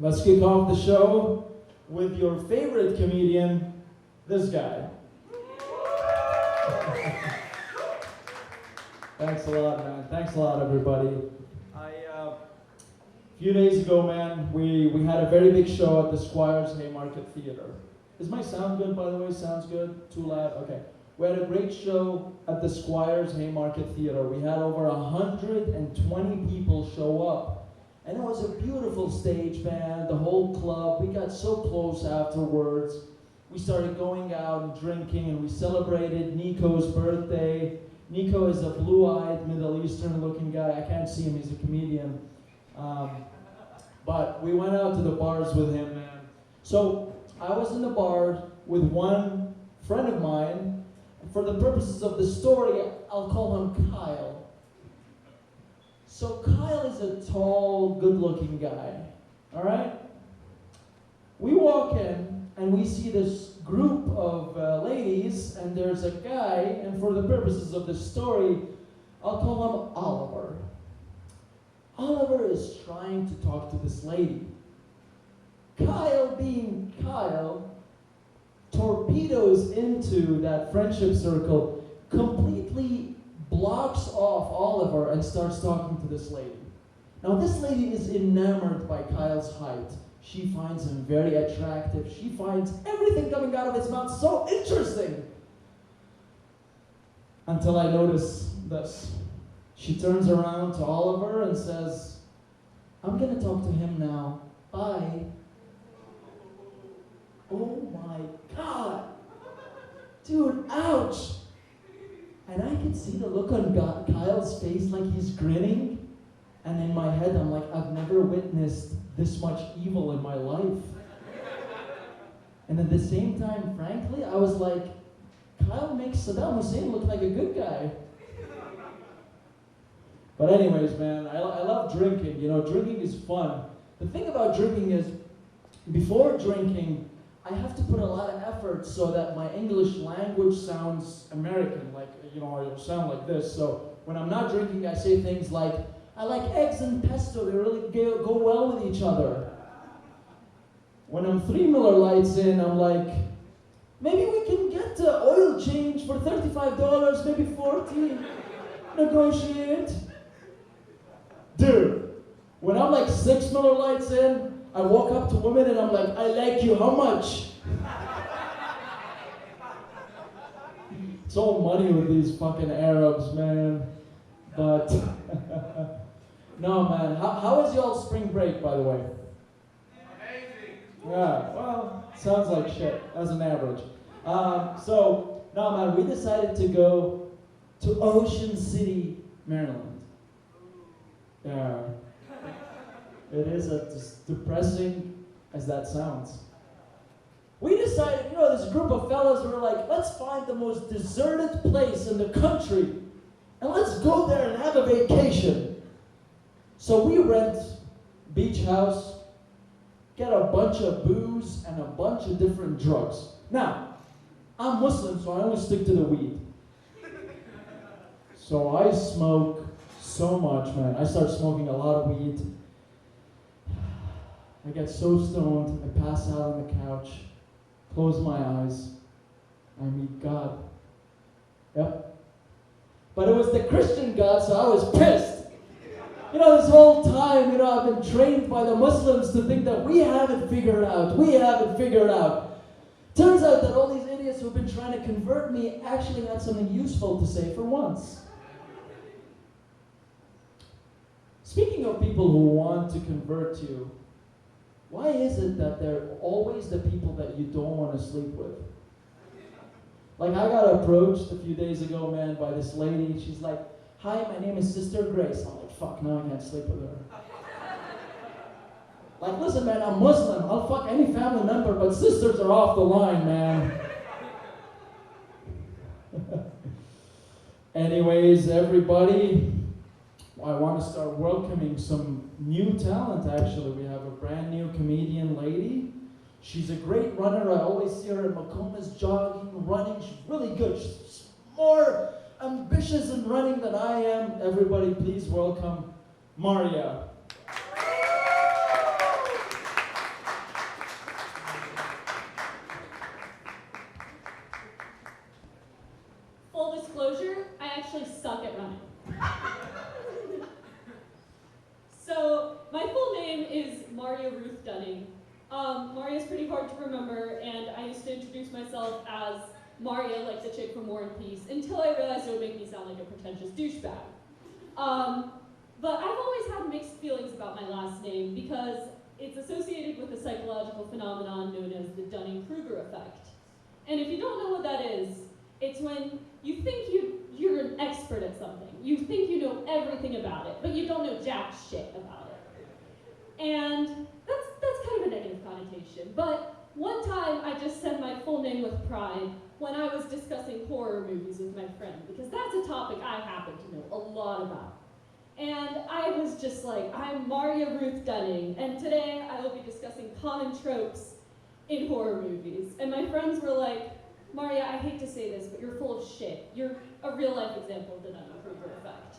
Let's kick off the show with your favorite comedian, this guy. Thanks a lot, man. Thanks a lot, everybody. A few days ago, man, we had a very big show at the Squires Haymarket Theater. Is my sound good, by the way? Sounds good? Too loud? Okay. We had a great show at the Squires Haymarket Theater. We had over 120 people show up. And it was a beautiful stage, man. The whole club, we got so close afterwards. We started going out and drinking, and we celebrated Nico's birthday. Nico is a blue-eyed, Middle Eastern-looking guy. I can't see him, he's a comedian. But we went out to the bars with him, man. So I was in the bar with one friend of mine. For the purposes of the story, I'll call him Kyle. So Kyle is a tall, good-looking guy, all right? We walk in, and we see this group of ladies, and there's a guy, and for the purposes of the story, I'll call him Oliver. Oliver is trying to talk to this lady. Kyle, being Kyle, torpedoes into that friendship circle, completely blocks off Oliver and starts talking to this lady. Now this lady is enamored by Kyle's height. She finds him very attractive. She finds everything coming out of his mouth so interesting. Until I notice this. She turns around to Oliver and says, "I'm going to talk to him now. Bye." Oh my God. Dude, ouch. And I could see the look on Kyle's face like he's grinning. And in my head, I'm like, I've never witnessed this much evil in my life. And at the same time, frankly, I was like, Kyle makes Saddam Hussein look like a good guy. But anyways, man, I love drinking. You know, drinking is fun. The thing about drinking is, before drinking, I have to put a lot of effort so that my English language sounds American. Like, you know, it'll sound like this. So when I'm not drinking, I say things like, I like eggs and pesto. They really go well with each other. When I'm 3 Miller Lights in, I'm like, maybe we can get the oil change for $35, maybe $40. Negotiate. Dude, when I'm like 6 Miller Lights in, I walk up to women and I'm like, I like you, how much? It's all money with these fucking Arabs, man. But, no, man. How was y'all's spring break, by the way? Amazing. Yeah, well, sounds like shit, as an average. So, no, man, we decided to go to Ocean City, Maryland. Yeah. It is as depressing as that sounds. We decided, you know, this group of fellas were like, let's find the most deserted place in the country and let's go there and have a vacation. So we rent beach house, get a bunch of booze and a bunch of different drugs. Now, I'm Muslim, so I only stick to the weed. So I smoke so much, man. I start smoking a lot of weed. I get so stoned, I pass out on the couch, close my eyes, I meet God. Yep. But it was the Christian God, so I was pissed. You know, this whole time, you know, I've been trained by the Muslims to think that we have it figured out. Turns out that all these idiots who've been trying to convert me actually had something useful to say for once. Speaking of people who want to convert you, why is it that they're always the people that you don't want to sleep with? Like, I got approached a few days ago, man, by this lady. She's like, "Hi, my name is Sister Grace." I'm like, fuck, now I can't sleep with her. Like, listen, man, I'm Muslim. I'll fuck any family member, but sisters are off the line, man. Anyways, everybody, I want to start welcoming some new talent, actually. We have a brand new comedian lady. She's a great runner. I always see her in Macomas jogging, running. She's really good. She's more ambitious in running than I am. Everybody, please welcome Maria. Maria Ruth Dunning. Maria's pretty hard to remember, and I used to introduce myself as Maria, like the chick from War and Peace, until I realized it would make me sound like a pretentious douchebag. But I've always had mixed feelings about my last name because it's associated with a psychological phenomenon known as the Dunning-Kruger Effect. And if you don't know what that is, it's when you think you're an expert at something. You think you know everything about it, but you don't know jack shit about it. And that's kind of a negative connotation. But one time I just said my full name with pride when I was discussing horror movies with my friend, because that's a topic I happen to know a lot about. And I was just like, I'm Maria Ruth Dunning, and today I will be discussing common tropes in horror movies. And my friends were like, Maria, I hate to say this, but you're full of shit. You're a real-life example of the Dunning-Kruger Effect.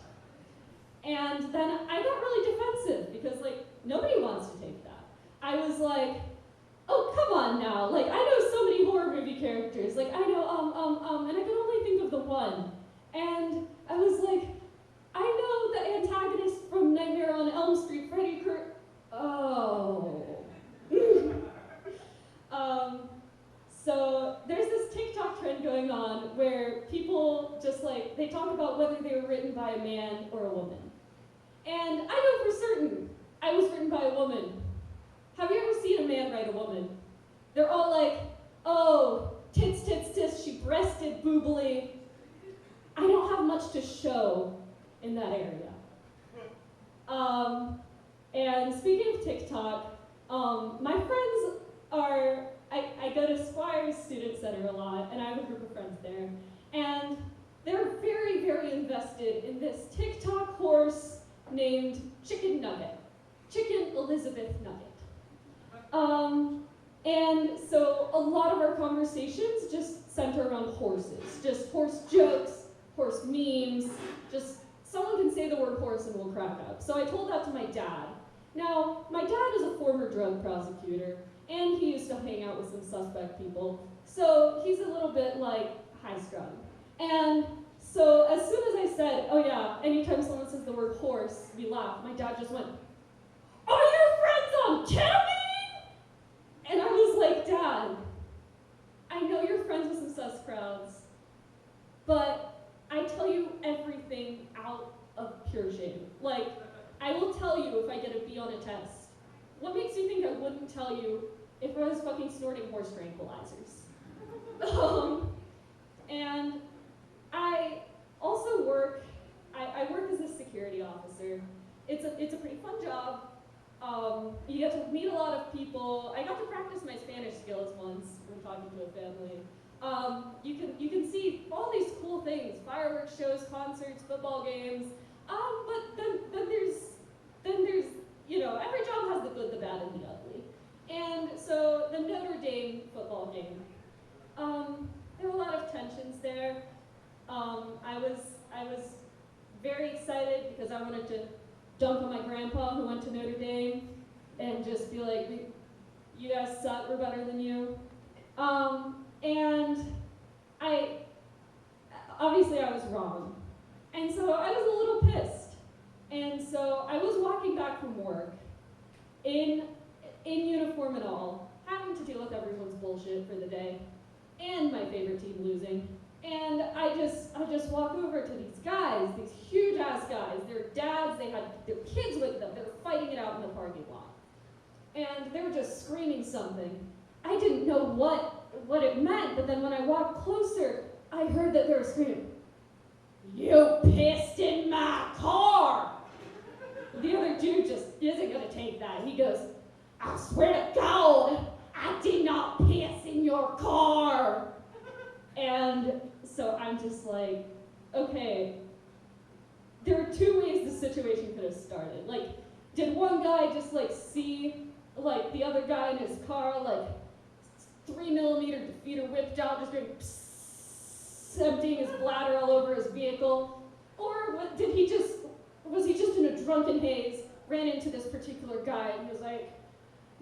And then I got really defensive, because, like, nobody wants to take that. I was like, oh, come on now. Like, I know so many horror movie characters. Like, I know, and I can only think of the one. And I was like, I know the antagonist from Nightmare on Elm Street, Freddy Krueger. Oh. So there's this TikTok trend going on where people just like, they talk about whether they were written by a man or a woman. And I know for certain I was written by a woman. Have you ever seen a man write a woman? They're all like, oh, tits, tits, tits, she breasted boobily. I don't have much to show in that area. And speaking of TikTok, my friends are, I go to Squire's Student Center a lot, and I have a group of friends there, and they're very, very invested in this TikTok horse named Chicken Nugget, Chicken Elizabeth Nugget. And so a lot of our conversations just center around horses, just horse jokes, horse memes, just someone can say the word horse and we'll crack up. So I told that to my dad. Now, my dad is a former drug prosecutor, and he used to hang out with some suspect people, so he's a little bit like high-strung. And so as soon as I said, oh yeah, anytime someone says the word horse, we laugh, my dad just went, are your friends on ketamine? And I was like, Dad, I know you're friends with some sus crowds, but I tell you everything out of pure shame. Like, I will tell you if I get a B on a test. What makes you think I wouldn't tell you if I was fucking snorting horse tranquilizers? And I also work, I work as a security officer. It's a pretty fun job. You get to meet a lot of people. I got to practice my Spanish skills once when talking to a family. You can see all these cool things: fireworks shows, concerts, football games. But then there's every job has the good, the bad, and the ugly. And so the Notre Dame football game, there were a lot of tensions there. I was very excited because I wanted to dunk on my grandpa who went to Notre Dame and just be like, you guys suck, we're better than you. And obviously I was wrong. And so I was a little pissed. And so I was walking back from work in uniform and all, having to deal with everyone's bullshit for the day, and my favorite team losing. And I just walk over to these guys, these huge ass guys. Their dads, they had their kids with them. They were fighting it out in the parking lot. And they were just screaming something. I didn't know what it meant, but then when I walked closer, I heard that they were screaming, "You pissed in my car!" The other dude just isn't gonna take that. He goes, "I swear to God, I did not piss in your car." And so I'm just like, okay, there are two ways the situation could have started. Like, did one guy just like see like the other guy in his car, like 3mm defeater whipped out, just going psss, emptying his bladder all over his vehicle? Or was he just in a drunken haze, ran into this particular guy and he was like,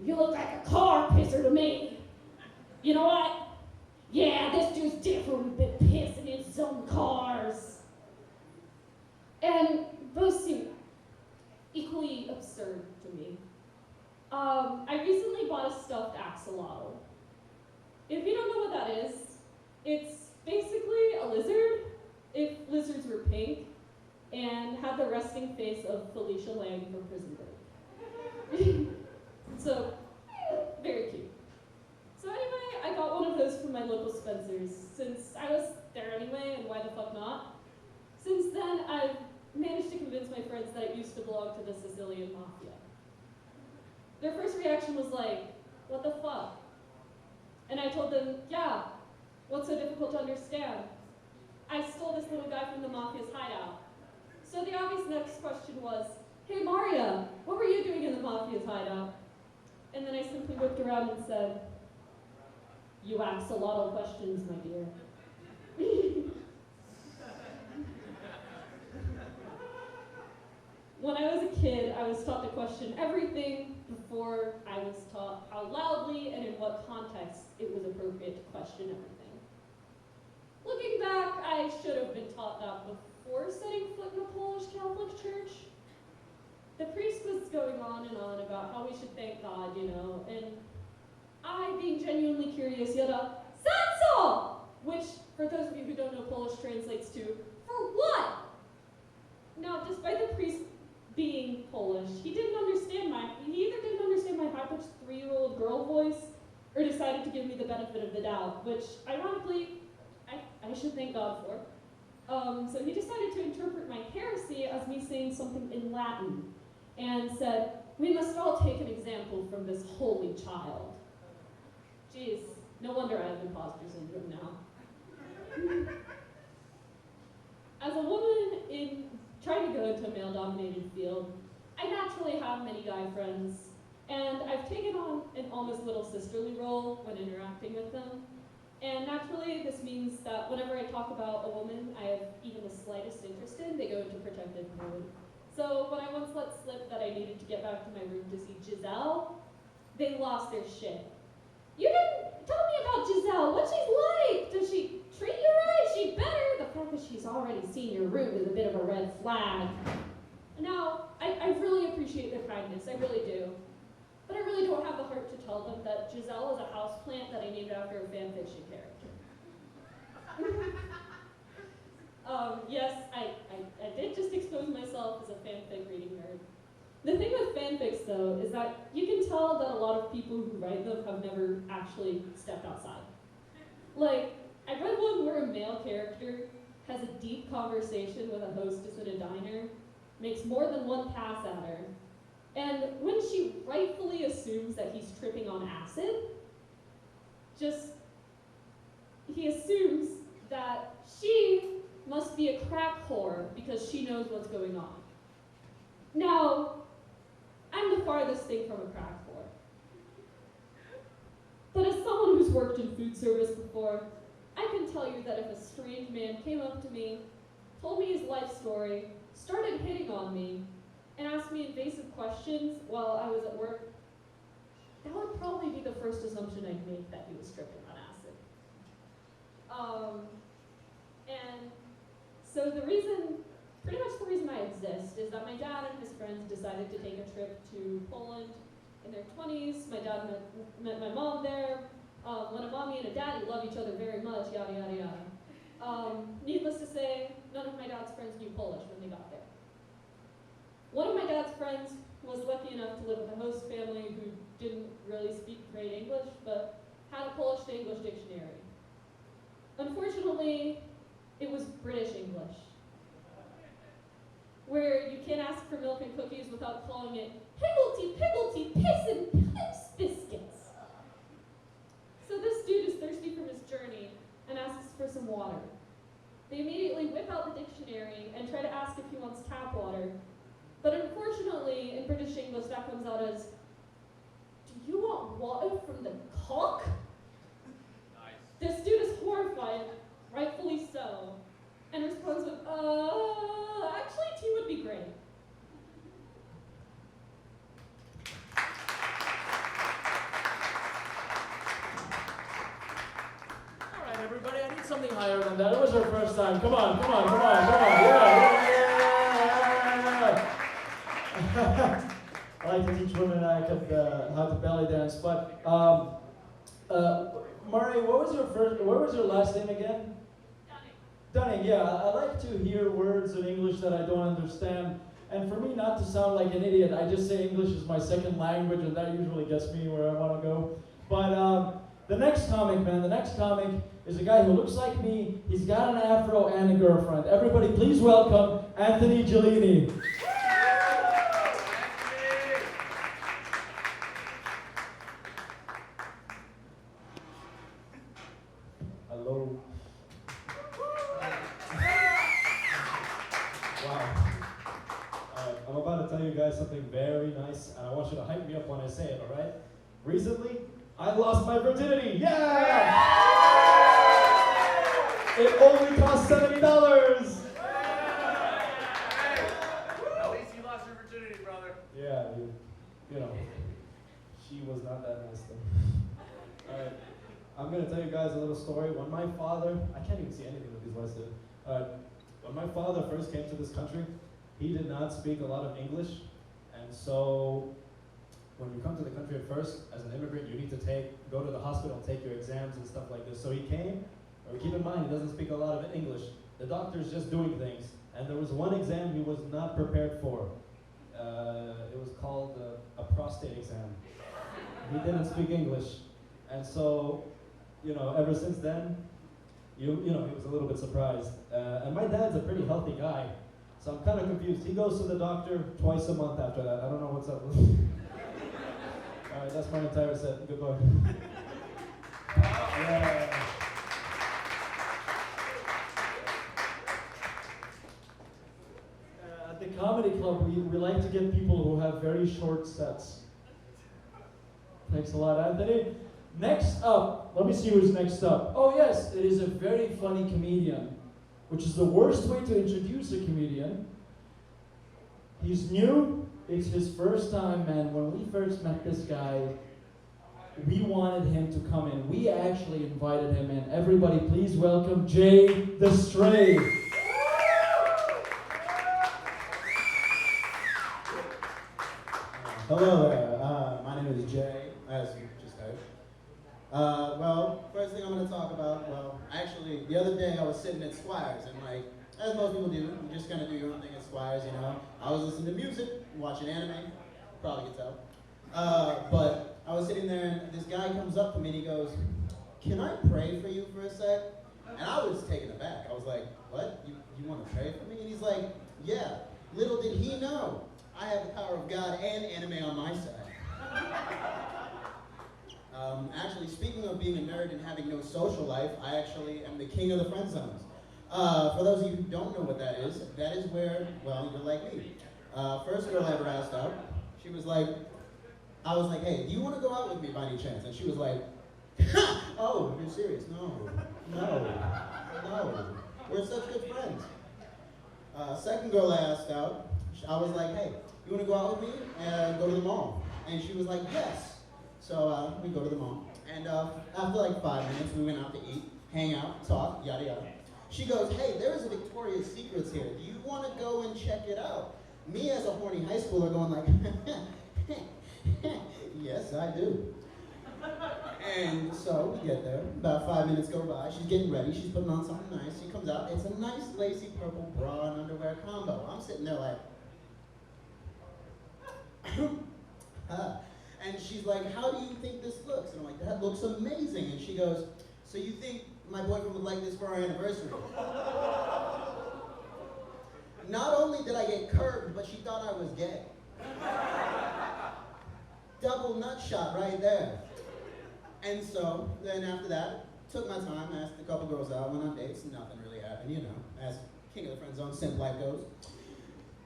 "You look like a car pisser to me. You know what? Yeah, this dude's different. We've been pissing in some cars." And both seem equally absurd to me. I recently bought a stuffed axolotl. If you don't know what that is, it's basically a lizard, if lizards were pink, and had the resting face of Felicia Lang from Prison Break. So, very cute. So anyway, I got one of those from my local Spencer's, since I was there anyway, and why the fuck not? Since then, I've managed to convince my friends that it used to belong to the Sicilian Mafia. Their first reaction was like, what the fuck? And I told them, yeah, what's so difficult to understand? I stole this little guy from the Mafia's hideout. So the obvious next question was, hey Maria, what were you doing in the Mafia's hideout? And then I simply whipped around and said, you axolotl questions, my dear. When I was a kid, I was taught to question everything before I was taught how loudly and in what context it was appropriate to question everything. Looking back, I should have been taught that before setting foot in a Polish Catholic church. The priest was going on and on about how we should thank God, and I, being genuinely curious, yelled out, Sanso! Which, for those of you who don't know Polish, translates to, for what? Now, despite the priest being Polish, he either didn't understand my high-pitched 3-year-old girl voice, or decided to give me the benefit of the doubt, which, ironically, I should thank God for. So he decided to interpret my heresy as me saying something in Latin, and said, we must all take an example from this holy child. Jeez, no wonder I have imposter syndrome now. As a woman trying to go into a male-dominated field, I naturally have many guy friends, and I've taken on an almost little sisterly role when interacting with them. And naturally, this means that whenever I talk about a woman I have even the slightest interest in, they go into protective mode. So when I once let slip that I needed to get back to my room to see Giselle, they lost their shit. You didn't tell me about Giselle. What she's like? Does she treat you right? She better. The fact that she's already seen your room is a bit of a red flag. Now, I really appreciate their kindness. I really do. But I really don't have the heart to tell them that Giselle is a houseplant that I named after a fanfiction character. Yes, I did just expose myself as a fanfic reading nerd. The thing with fanfics, though, is that you can tell that a lot of people who write them have never actually stepped outside. Like, I read one where a male character has a deep conversation with a hostess at a diner, makes more than one pass at her, and when she rightfully assumes that he's tripping on acid, he assumes that she must be a crack whore because she knows what's going on. Now, I'm the farthest thing from a crack whore. But as someone who's worked in food service before, I can tell you that if a strange man came up to me, told me his life story, started hitting on me, and asked me invasive questions while I was at work, that would probably be the first assumption I'd make that he was tripping on acid. And so pretty much the reason I exist is that my dad and his friends decided to take a trip to Poland in their 20s. My dad met my mom there. When a mommy and a daddy love each other very much, yada, yada, yada. Needless to say, none of my dad's friends knew Polish when they got there. One of my dad's friends was lucky enough to live with a host family who didn't really speak great English, but had a Polish to English dictionary. Unfortunately, it was British English, where you can't ask for milk and cookies without calling it higgledy-piggledy piss and piss biscuits. So this dude is thirsty from his journey and asks for some water. They immediately whip out the dictionary and try to ask if he wants tap water. But unfortunately, in British English, that comes out as, do you want water from the cock? Nice. This dude is horrified, rightfully so, and responds with, actually tea would be great. All right, everybody, I need something higher than that. It was our first time. Come on. Yeah. like to teach women how to belly dance. But Murray, what was your last name again? Dunning. Yeah, I like to hear words in English that I don't understand. And for me not to sound like an idiot, I just say English is my second language, and that usually gets me where I want to go. But the next comic is a guy who looks like me. He's got an afro and a girlfriend. Everybody please welcome Anthony Giolini. Hello. Wow. I'm about to tell you guys something very nice, and I want you to hype me up when I say it, alright? Recently, I lost my virginity! Yeah! It only cost $70! At least you lost your virginity, brother. Yeah, you know, she was not that nice though. Alright, I'm gonna tell you guys a little story. When my father, I can't even see anything with these lights today. When my father first came to this country, he did not speak a lot of English, and so when you come to the country at first, as an immigrant, you need to go to the hospital and take your exams and stuff like this. So he came, or keep in mind, he doesn't speak a lot of English. The doctor's just doing things, and there was one exam he was not prepared for. It was called a prostate exam. He didn't speak English, and so, you know, ever since then, you know, he was a little bit surprised. And my dad's a pretty healthy guy, so I'm kind of confused. He goes to the doctor twice a month after that. I don't know what's up with him. All right, that's my entire set. Goodbye. Yeah. At the comedy club, we like to get people who have very short sets. Thanks a lot, Anthony. Next up, let me see who's next up. Oh yes, it is a very funny comedian, which is the worst way to introduce a comedian. He's new, it's his first time, and when we first met this guy, we wanted him to come in. We actually invited him in. Everybody please welcome Jay the Stray. Hello there, my name is Jay, as you just heard. Well, first thing I'm going to talk about, actually, the other day I was sitting at Squires, and like, as most people do, you just kind of do your own thing at Squires, you know. I was listening to music, watching anime, probably can tell. But I was sitting there, and this guy comes up to me, and he goes, "Can I pray for you for a sec?" And I was taken aback. I was like, "What? You want to pray for me?" And he's like, "Yeah." Little did he know, I have the power of God and anime on my side. Actually, speaking of being a nerd and having no social life, I actually am the king of the friend zones. For those of you who don't know what that is where, well, you're like me. First girl I ever asked out, she was like, I was like, "Hey, do you want to go out with me by any chance?" And she was like, "Oh, you're serious? No. We're such good friends." Second girl I asked out, I was like, "Hey, you want to go out with me and go to the mall?" And she was like, "Yes." So we go to the mall. And after like 5 minutes, we went out to eat, hang out, talk, yada yada. She goes, "Hey, there is a Victoria's Secrets here. Do you want to go and check it out?" Me as a horny high schooler going like, "Yes, I do." And so we get there. About 5 minutes go by. She's getting ready. She's putting on something nice. She comes out. It's a nice lacy purple bra and underwear combo. I'm sitting there like, and she's like, "How do you think this looks?" And I'm like, "That looks amazing." And she goes, "So you think my boyfriend would like this for our anniversary?" Not only did I get curved, but she thought I was gay. Double nut shot right there. And so, then after that, took my time, asked a couple girls out, went on dates, nothing really happened, you know, as king of the friend zone, simp life goes.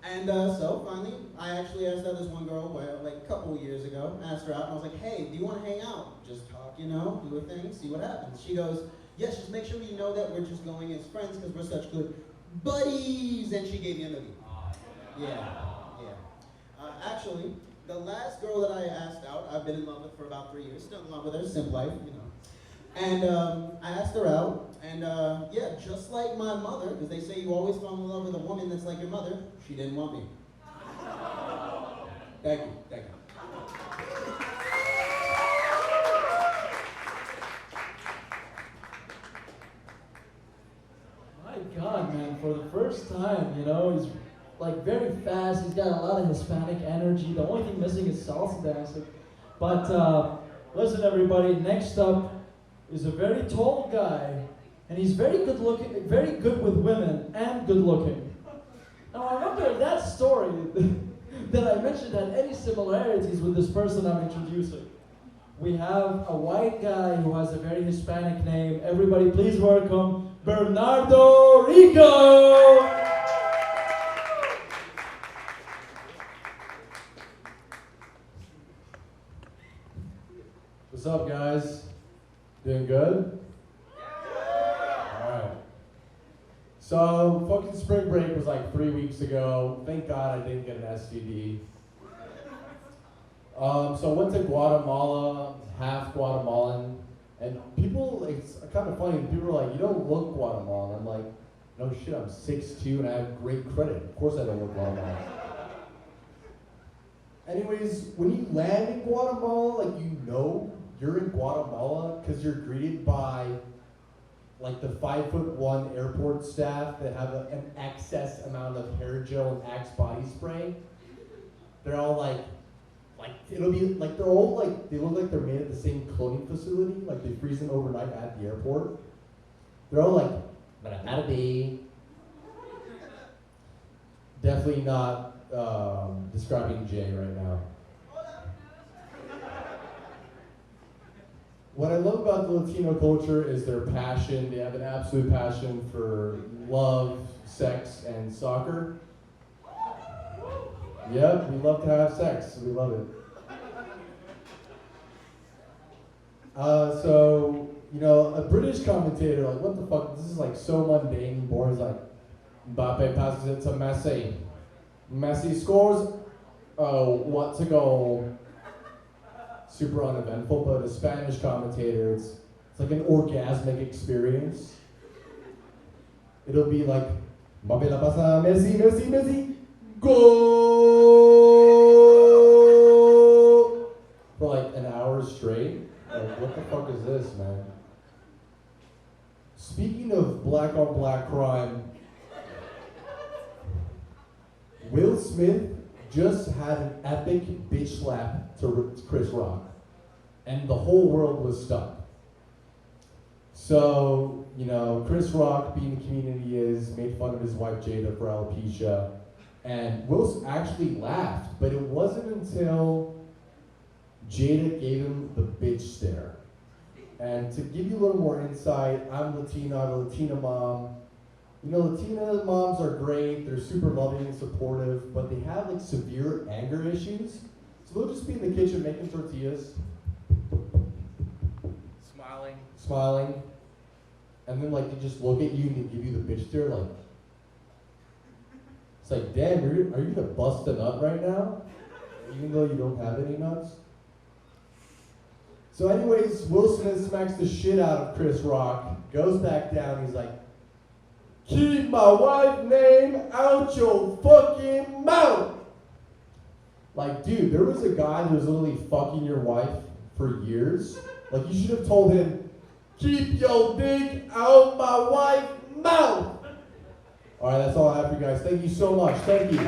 And so, finally, I actually asked out this one girl, like a couple years ago, asked her out, and I was like, "Hey, do you want to hang out? Just talk, you know, do a thing, see what happens." She goes, "Yes, just make sure you know that we're just going as friends because we're such good buddies." And she gave me a noogie. Yeah. Actually, the last girl that I asked out, I've been in love with for about 3 years, still in love with her, simp life, you know. And I asked her out, and yeah, just like my mother, because they say you always fall in love with a woman that's like your mother, she didn't want me. Thank you. first time, you know. He's like very fast. He's got a lot of Hispanic energy. The only thing missing is salsa dancing. But listen, everybody. Next up is a very tall guy, and he's very good looking, very good with women, and good looking. Now I wonder if that story that I mentioned had any similarities with this person I'm introducing. We have a white guy who has a very Hispanic name. Everybody, please welcome Bernardo Rico. What's up, guys? Doing good? Alright. So, fucking spring break was like 3 weeks ago. Thank God I didn't get an STD. So I went to Guatemala, half Guatemalan, and people, it's kind of funny, people are like, you don't look Guatemalan. I'm like, no shit, I'm 6'2" and I have great credit. Of course I don't look Guatemalan. Anyways, when you land in Guatemala, like, you know you're in Guatemala because you're greeted by like the 5'1" airport staff that have an excess amount of hair gel and Axe body spray. They're all like it'll be like they're all like they look like they're made at the same clothing facility, like they freeze them overnight at the airport. They're all like, not a day. Definitely not describing Jay right now. What I love about the Latino culture is their passion. They have an absolute passion for love, sex, and soccer. Yep, we love to have sex. We love it. So, you know, a British commentator, like, what the fuck? This is like so mundane and boring. He's like, Mbappe passes it to Messi. Messi scores. Oh, what a goal. Super uneventful, but a Spanish commentator, it's like an orgasmic experience. It'll be like, Mbappe la pasa, Messi, Messi, Messi, goal! For like an hour straight. Like, what the fuck is this, man? Speaking of black on black crime, Will Smith just had an epic bitch slap to Chris Rock, and the whole world was stuck. So, you know, Chris Rock, being the comedian he is, made fun of his wife Jada for alopecia, and Will actually laughed, but it wasn't until Jada gave him the bitch stare. And to give you a little more insight, I'm Latino, I have a Latina mom. You know, Latina moms are great, they're super loving and supportive, but they have like severe anger issues. So they'll just be in the kitchen making tortillas, smiling, and then like they just look at you and they give you the bitch stare, like, it's like, damn, are you gonna bust a nut right now? Even though you don't have any nuts? So anyways, Will Smith smacks the shit out of Chris Rock, goes back down, he's like, keep my wife's name out your fucking mouth! Like, dude, there was a guy that was literally fucking your wife for years. Like, you should have told him, keep your dick out my wife's mouth! Alright, that's all I have for you guys. Thank you so much. Thank you.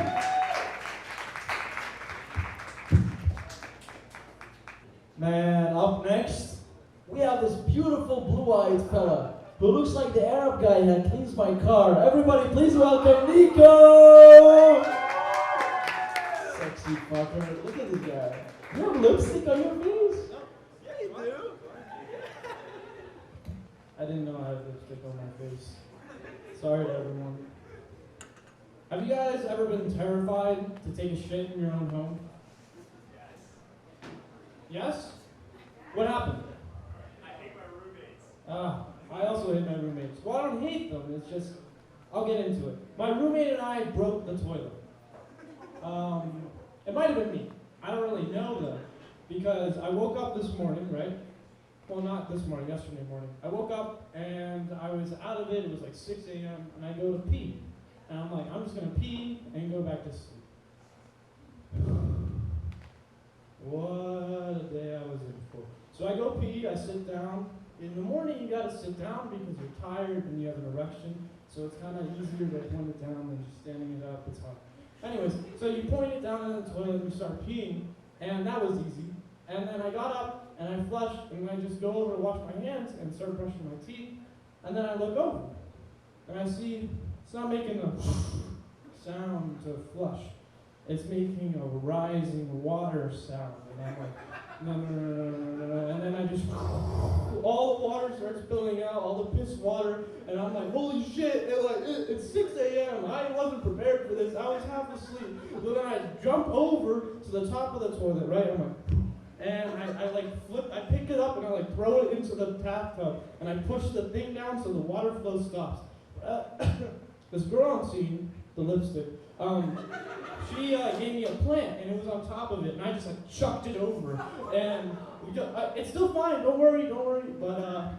Man, up next, we have this beautiful blue-eyed fella who looks like the Arab guy that cleans my car. Everybody, please welcome Nico! Sexy fucker. Look at this guy. You have lipstick on your face? Yeah, you do. I didn't know I had lipstick on my face. Sorry to everyone. Have you guys ever been terrified to take a shit in your own home? Yes? What happened? I hate my roommates. I also hate my roommates. Well, I don't hate them, it's just, I'll get into it. My roommate and I broke the toilet. It might have been me. I don't really know though, because I woke up this morning, right? Well, not this morning, yesterday morning. I woke up and I was out of it was like 6 a.m. and I go to pee. And I'm like, I'm just gonna pee and go back to sleep. What a day I was in for. So I go pee, I sit down. In the morning you gotta sit down because you're tired and you have an erection. So it's kind of easier to point it down than just standing it up. It's hard. Anyways, so you point it down in the toilet and you start peeing, and that was easy. And then I got up and I flushed, and I just go over to wash my hands and start brushing my teeth. And then I look over, and I see it's not making a sound to flush. It's making a rising water sound. And I'm like, no. And then I just, all the water starts spilling out, all the piss water, and I'm like, holy shit, it's 6 a.m. I wasn't prepared for this. I was half asleep. So then I jump over to the top of the toilet, right? I'm like, and I pick it up and I throw it into the bathtub, and I push the thing down so the water flow stops. This girl I'm seeing, the lipstick, she gave me a plant, and it was on top of it, and I just chucked it over, and it's still fine. Don't worry. But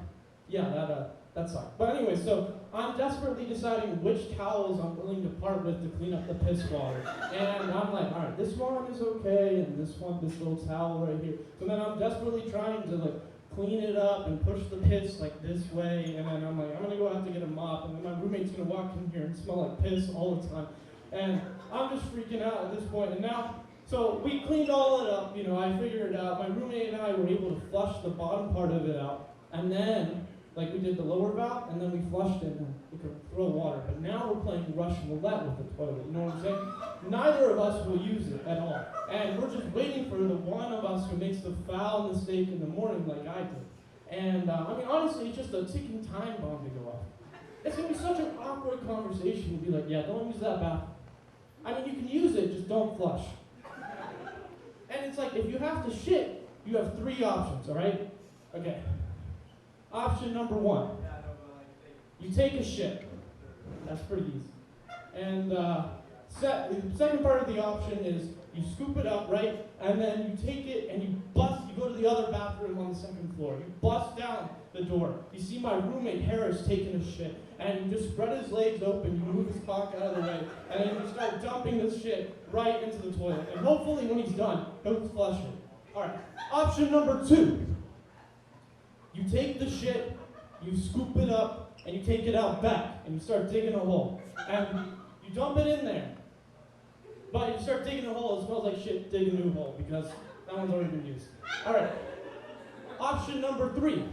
yeah, that sucked. But anyway, so I'm desperately deciding which towels I'm willing to part with to clean up the piss water, and I'm like, all right, this one is okay, and this little towel right here. So then I'm desperately trying to clean it up and push the piss this way, and then I'm like, I'm gonna go out to get a mop, and then my roommate's gonna walk in here and smell like piss all the time. And I'm just freaking out at this point. And now, so we cleaned all it up, I figured it out. My roommate and I were able to flush the bottom part of it out. And then, we did the lower valve, and then we flushed it, and we could throw water. But now we're playing Russian roulette with the toilet, you know what I'm saying? Neither of us will use it at all. And we're just waiting for the one of us who makes the foul mistake in the morning like I did. And, honestly, it's just a ticking time bomb to go off. It's going to be such an awkward conversation to be like, yeah, don't use that bathroom. You can use it, just don't flush. And it's if you have to shit, you have 3 options, all right? Okay. Option number 1. You take a shit. That's pretty easy. And the second part of the option is you scoop it up, right? And then you take it and you go to the other bathroom on the second floor. You bust down the door. You see my roommate Harris taking a shit. And you just spread his legs open, you move his cock out of the way, and then you start dumping this shit right into the toilet. And hopefully when he's done, he'll flush it. Alright, option number 2. You take the shit, you scoop it up, and you take it out back, and you start digging a hole. And you dump it in there. But if you start digging a hole, it smells like shit, dig a new hole, because that one's already been used. Alright, option number 3.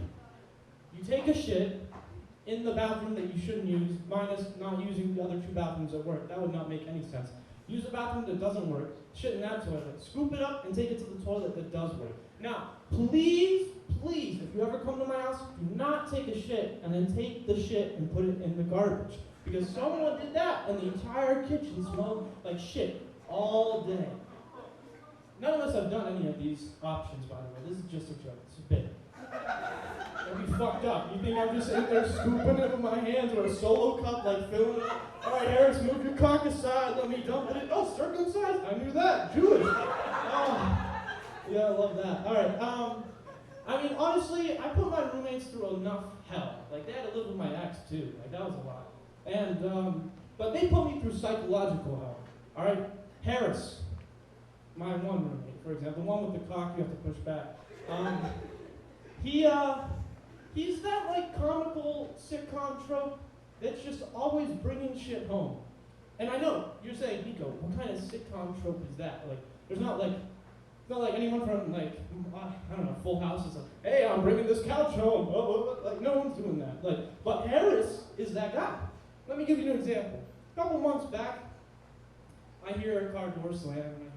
You take a shit in the bathroom that you shouldn't use, minus not using the other 2 bathrooms that work. That would not make any sense. Use a bathroom that doesn't work, shit in that toilet, scoop it up, and take it to the toilet that does work. Now, please, if you ever come to my house, do not take a shit and then take the shit and put it in the garbage. Because someone did that, and the entire kitchen smelled like shit all day. None of us have done any of these options, by the way. This is just a joke. It's a bit. That'd be fucked up. You think I'm just in there scooping it with my hands or a solo cup, filling it? Alright, Harris, move your cock aside. Let me dump it in. Oh, circumcised? I knew that. Jewish. Oh. Yeah, I love that. Alright, honestly, I put my roommates through enough hell. They had to live with my ex, too. That was a lot. And, but they put me through psychological hell. Alright? Harris, my one roommate, for example, the one with the cock you have to push back. He's that comical sitcom trope that's just always bringing shit home. And I know, you're saying, Nico, what kind of sitcom trope is that? There's not anyone from I don't know, Full House is hey, I'm bringing this couch home. No one's doing that. But Harris is that guy. Let me give you an example. A couple months back, I hear a car door slam, and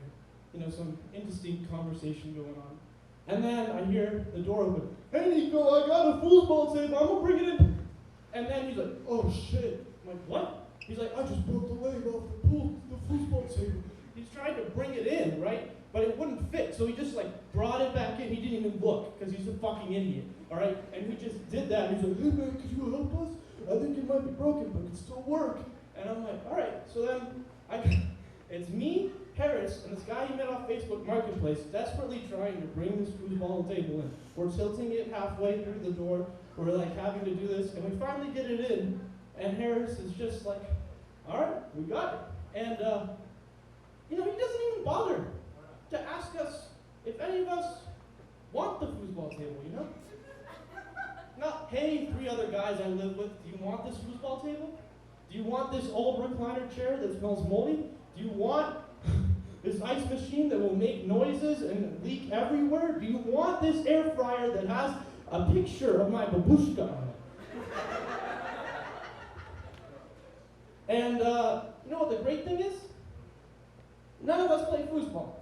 I hear, some indistinct conversation going on. And then I hear the door open. Hey Nico, I got a foosball table, I'm gonna bring it in. And then he's like, oh shit. I'm like, what? He's like, I just broke the leg off the foosball table. He's trying to bring it in, right? But it wouldn't fit, so he just brought it back in. He didn't even look, because he's a fucking idiot, all right? And he just did that. He's like, hey man, could you help us? I think it might be broken, but it can still work. And I'm like, all right. So then it's me, Harris, and this guy he met off Facebook Marketplace, desperately trying to bring this foosball table in. We're tilting it halfway through the door. We're having to do this, and we finally get it in. And Harris is just like, all right, we got it. And he doesn't even bother to ask us if any of us want the foosball table, Not, hey, 3 other guys I live with, do you want this foosball table? Do you want this old recliner chair that smells moldy? Do you want this ice machine that will make noises and leak everywhere? Do you want this air fryer that has a picture of my babushka on it? And you know what the great thing is? None of us play foosball.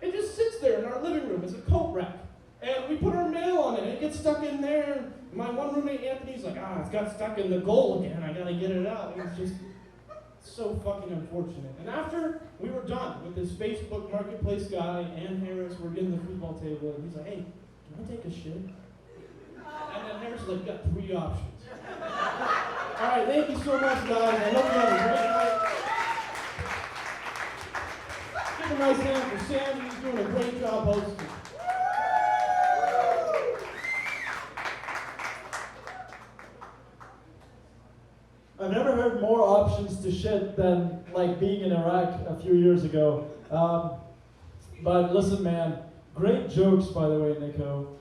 It just sits there in our living room as a coat rack. And we put our mail on it, and it gets stuck in there. And my one roommate, Anthony's like, it's got stuck in the goal again. I gotta get it out. And it's just so fucking unfortunate. And after we were done with this Facebook Marketplace guy, Ann Harris, we're getting the football table, and he's like, hey, can I take a shit? And then Harris is like, got 3 options. All right, thank you so much, guys. I hope you have a great night. Give a nice hand for Sam. He's doing a great job hosting. I've never heard more options to shit than like being in Iraq a few years ago. But listen, man, great jokes, by the way, Nico.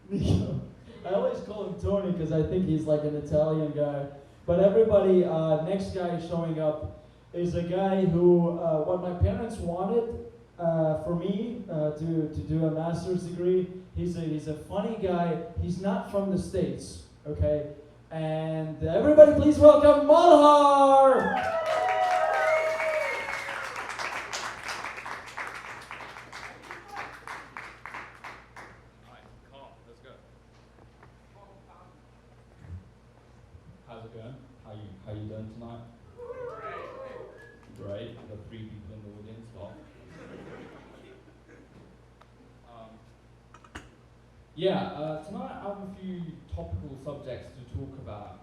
Nico. I always call him Tony because I think he's like an Italian guy. But everybody, next guy showing up is a guy who, what my parents wanted for me to do a master's degree. He's a funny guy. He's not from the States, okay? And everybody please welcome Malow! How's it going? How you doing tonight? Great. We've got 3 people in the audience. Well. Tonight I have a few topical subjects to talk about.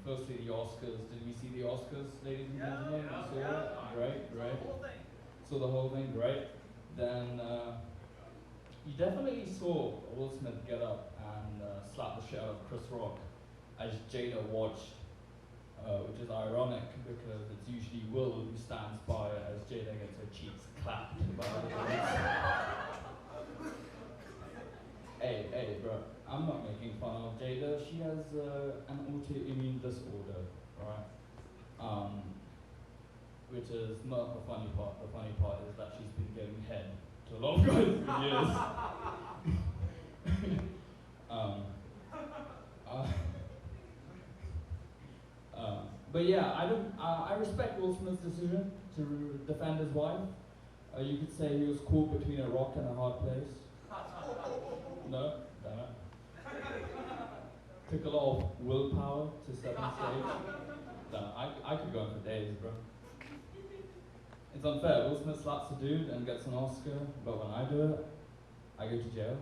Firstly, the Oscars. Did we see the Oscars, ladies and gentlemen? Saw it? Great. Saw the whole thing, great. Then you definitely saw Will Smith get up and slap the shit out of Chris Rock as Jada watched, which is ironic because it's usually Will who stands by as Jada gets her cheeks clapped by other ones. Hey, bro, I'm not making fun of Jada. She has an autoimmune disorder, right? Which is not the funny part. The funny part is that she's been giving head to a lot of guys for years. But yeah, I respect Will Smith's decision to defend his wife. You could say he was caught between a rock and a hard place. No, damn it. Took a lot of willpower to step on stage. Damn, I could go on for days, bro. It's unfair. Will Smith slaps a dude and gets an Oscar, but when I do it, I go to jail.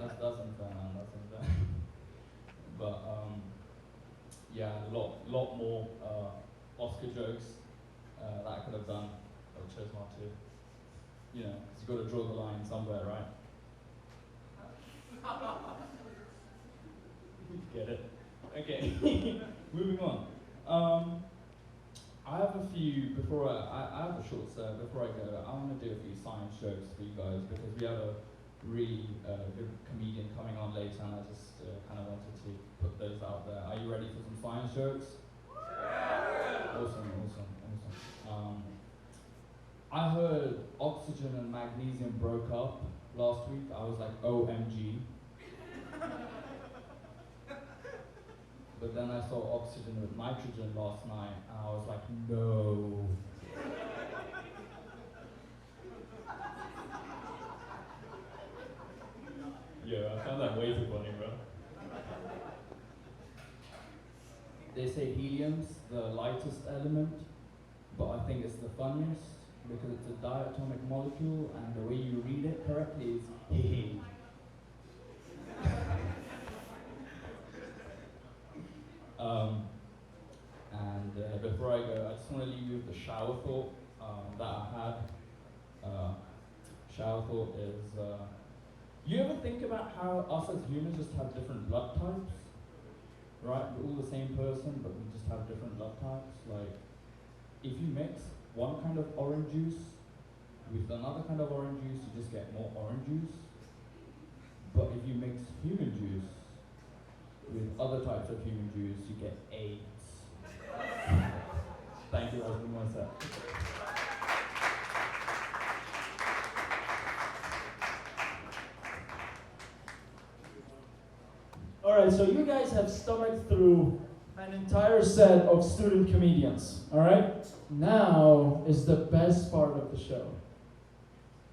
That's unfair, man. That's unfair. But yeah, a lot more Oscar jokes that I could have done, but I chose not to. You know, 'cause you got to draw the line somewhere, right? Get it? Okay. Moving on. I have a few before I have a short set. Before I go, I want to do a few science jokes for you guys because we have a really good comedian coming on later, and I just kind of wanted to put those out there. Are you ready for some science jokes? Yeah. Awesome. I heard oxygen and magnesium broke up last week. I was like, OMG. But then I saw oxygen with nitrogen last night, and I was like, no. Yeah, I found that way too funny, bro. They say helium's the lightest element, but I think it's the funniest because it's a diatomic molecule, and the way you read it correctly is he. And before I go, I just want to leave you with the shower thought that I had. Shower thought is, you ever think about how us as humans just have different blood types? Right? We're all the same person, but we just have different blood types. Like, if you mix one kind of orange juice with another kind of orange juice, you just get more orange juice. But if you mix human juice with other types of human juice, you get AIDS. Thank you, that's been my set. Alright, so you guys have stomached through an entire set of student comedians. Alright? Now is the best part of the show.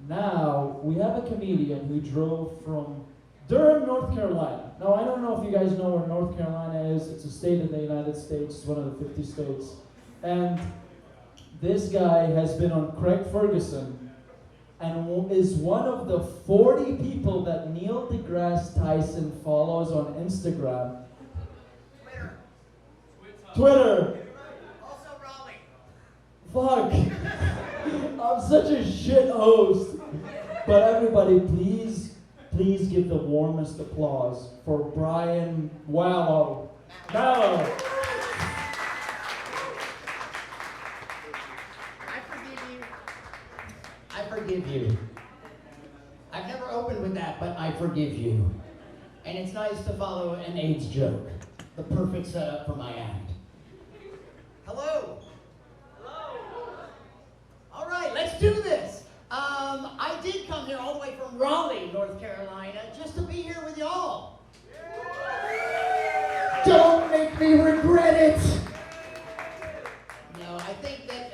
Now we have a comedian who drove from Durham, North Carolina. Now I don't know if you guys know where North Carolina is. It's a state in the United States. It's one of the 50 states. And this guy has been on Craig Ferguson and is one of the 40 people that Neil deGrasse Tyson follows on Instagram. Twitter. Also Raleigh. Fuck. I'm such a shit host. But everybody, please give the warmest applause for Brian Malow. Malow. I forgive you. I've never opened with that, but I forgive you. And it's nice to follow an AIDS joke. The perfect setup for my act. Hello. Hello. All right, let's do this. I did come here all the way from Raleigh, North Carolina, just to be here with y'all. Don't make me regret it. No, I think that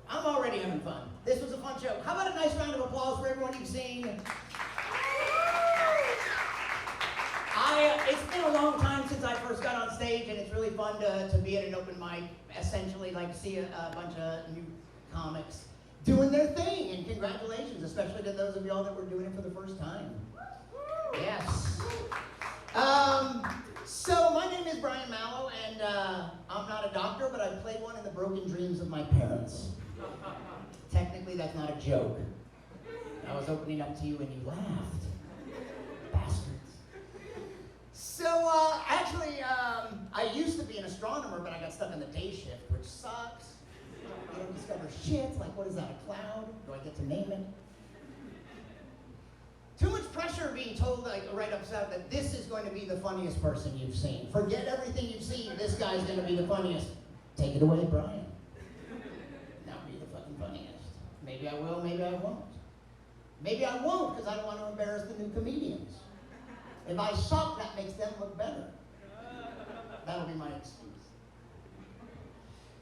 I'm already having fun. This was a fun show. How about a nice round of applause for everyone you've seen? It's been a long time since I first got on stage, and it's really fun to be at an open mic, essentially, like see a bunch of new comics doing their thing, and congratulations, especially to those of y'all that were doing it for the first time. Yes. So my name is Brian Malow, and I'm not a doctor, but I played one in the broken dreams of my parents. Technically, that's not a joke. I was opening up to you and you laughed. Bastards. So, actually, I used to be an astronomer, but I got stuck on the day shift, which sucks. You don't discover shit. Like, what is that, a cloud? Do I get to name it? Too much pressure being told, like, right up top that this is going to be the funniest person you've seen. Forget everything you've seen. This guy's going to be the funniest. Take it away, Brian. Not be the fucking funniest. Maybe I will, maybe I won't. Maybe I won't, because I don't want to embarrass the new comedians. If I suck, that makes them look better. That'll be my excuse.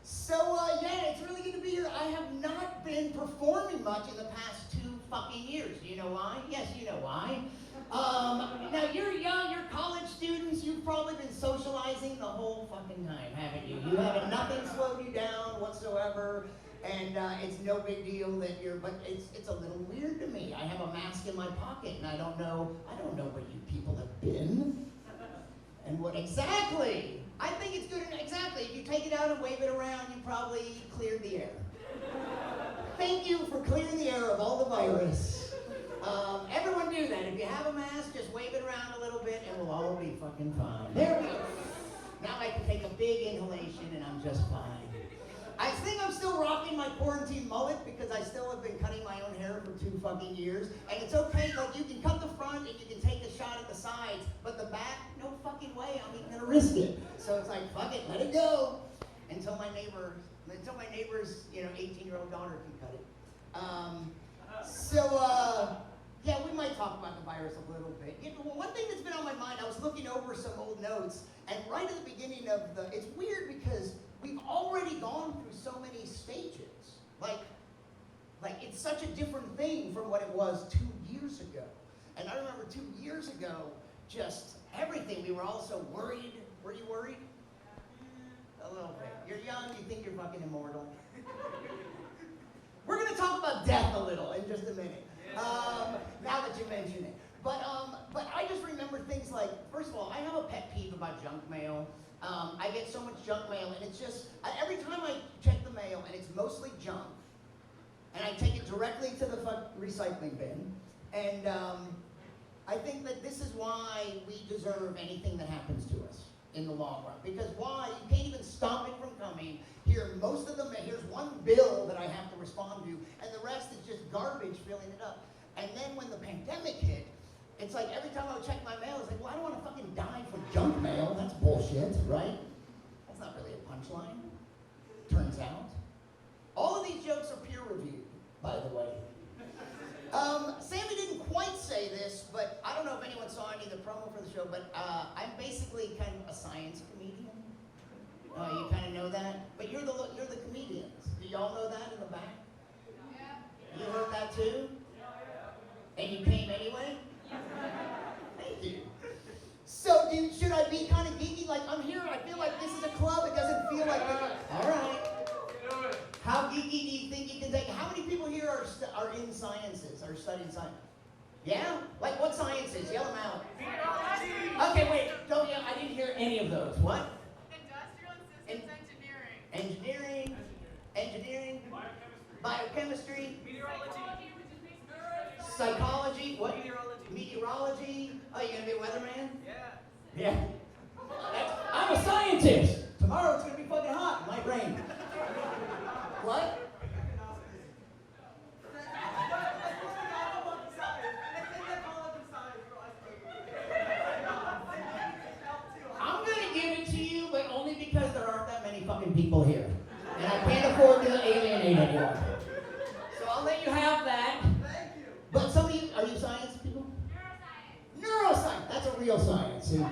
So, yeah, it's really good to be here. I have not been performing much in the past 2 fucking years. Do you know why? Yes, you know why. Now, you're young, you're college students. You've probably been socializing the whole fucking time, haven't you? You haven't, nothing slowed you down whatsoever. And it's no big deal that but it's a little weird to me. I have a mask in my pocket, and I don't know where you people have been. And what exactly? I think it's good, exactly. If you take it out and wave it around, you probably cleared the air. Thank you for clearing the air of all the virus. Everyone do that. If you have a mask, just wave it around a little bit, and we'll all be fucking fine. There we go. Now I can take a big inhalation, and I'm just fine. I think I'm still rocking my quarantine mullet because I still have been cutting my own hair for 2 fucking years. And it's okay, like you can cut the front and you can take a shot at the sides, but the back, no fucking way, I'm even gonna risk it. So it's like, fuck it, let it go. Until my neighbor's, 18-year-old daughter can cut it. Yeah, we might talk about the virus a little bit. One thing that's been on my mind, I was looking over some old notes, and right at the beginning of it's weird because we've already gone through so many stages. Like it's such a different thing from what it was 2 years ago. And I remember 2 years ago, just everything, we were all so worried. Were you worried? A little bit. You're young, you think you're fucking immortal. We're gonna talk about death a little in just a minute. Now that you mention it. But I just remember things like, first of all, I have a pet peeve about junk mail. I get so much junk mail, and it's just, every time I check the mail, and it's mostly junk, and I take it directly to the recycling bin, and I think that this is why we deserve anything that happens to us in the long run. Because why? You can't even stop it from coming. Here's one bill that I have to respond to, and the rest is just garbage filling it up. And then when the pandemic hit, it's like every time I would check my mail, it's like, well, I don't want to fucking die for junk mail. That's bullshit, right? That's not really a punchline, turns out. All of these jokes are peer-reviewed, by the way. Sammy didn't quite say this, but I don't know if anyone saw any of the promo for the show, but I'm basically kind of a science comedian. You kind of know that? But you're the comedians. Do y'all know that in the back? Yeah. You heard that too? And you came anyway? Thank you. So, should I be kind of geeky? Like, I'm here, I feel like this is a club, it doesn't feel like all right. How geeky do you think you can take? How many people here are in sciences, are studying science? Yeah? Like what sciences? Yell them out. Okay, wait, don't yell, I didn't hear any of those. What? Industrial and systems engineering. Engineering. Biochemistry. Meteorology. Psychology. What? Meteorology. Meteorology. Oh, you gonna be a weatherman? Yeah. Yeah. I'm a scientist. Tomorrow it's gonna be fucking hot. It might rain. What? I'm gonna give it to you, but only because there aren't that many fucking people here. And I can't afford to alienate anyone. So I'll let you have that. Thank you. But some of you, are you science people? Neuroscience. That's a real science. See?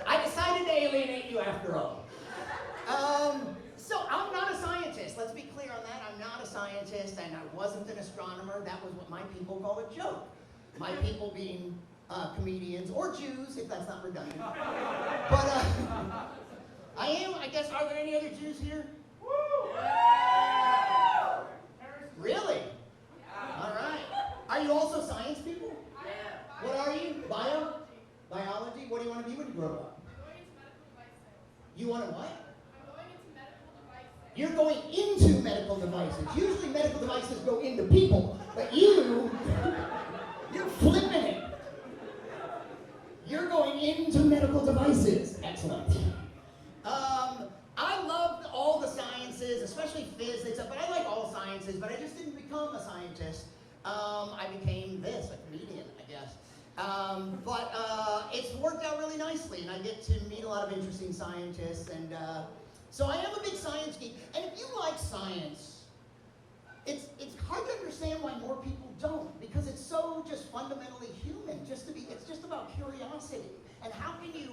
I decided to alienate you after all. So I'm not a scientist. Let's be clear on that. I'm not a scientist, and I wasn't an astronomer. That was what my people call a joke. My people being comedians or Jews, if that's not redundant. But I am. I guess. Are there any other Jews here? Really? All right. Are you also science people? What are you? Biology? What do you want to be when you grow up? You want to what? You're going into medical devices. Usually medical devices go into people, but you're flipping it. You're going into medical devices. Excellent. I loved all the sciences, especially physics, but I like all sciences, but I just didn't become a scientist. I became this, a comedian, I guess. But it's worked out really nicely, and I get to meet a lot of interesting scientists, and so I am a big science geek. And if you like science, it's hard to understand why more people don't, because it's so just fundamentally human. It's just about curiosity. And how can you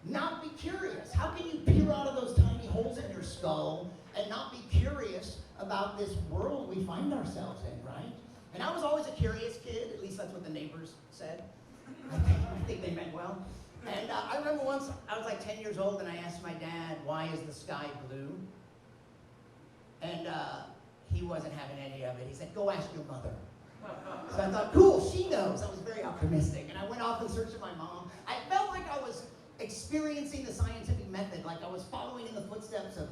not be curious? How can you peer out of those tiny holes in your skull and not be curious about this world we find ourselves in, right? And I was always a curious kid, at least that's what the neighbors said. I think they meant well. And I remember once, I was like 10 years old, and I asked my dad, why is the sky blue? And he wasn't having any of it. He said, go ask your mother. So I thought, cool, she knows. I was very optimistic. And I went off in search of my mom. I felt like I was experiencing the scientific method, like I was following in the footsteps of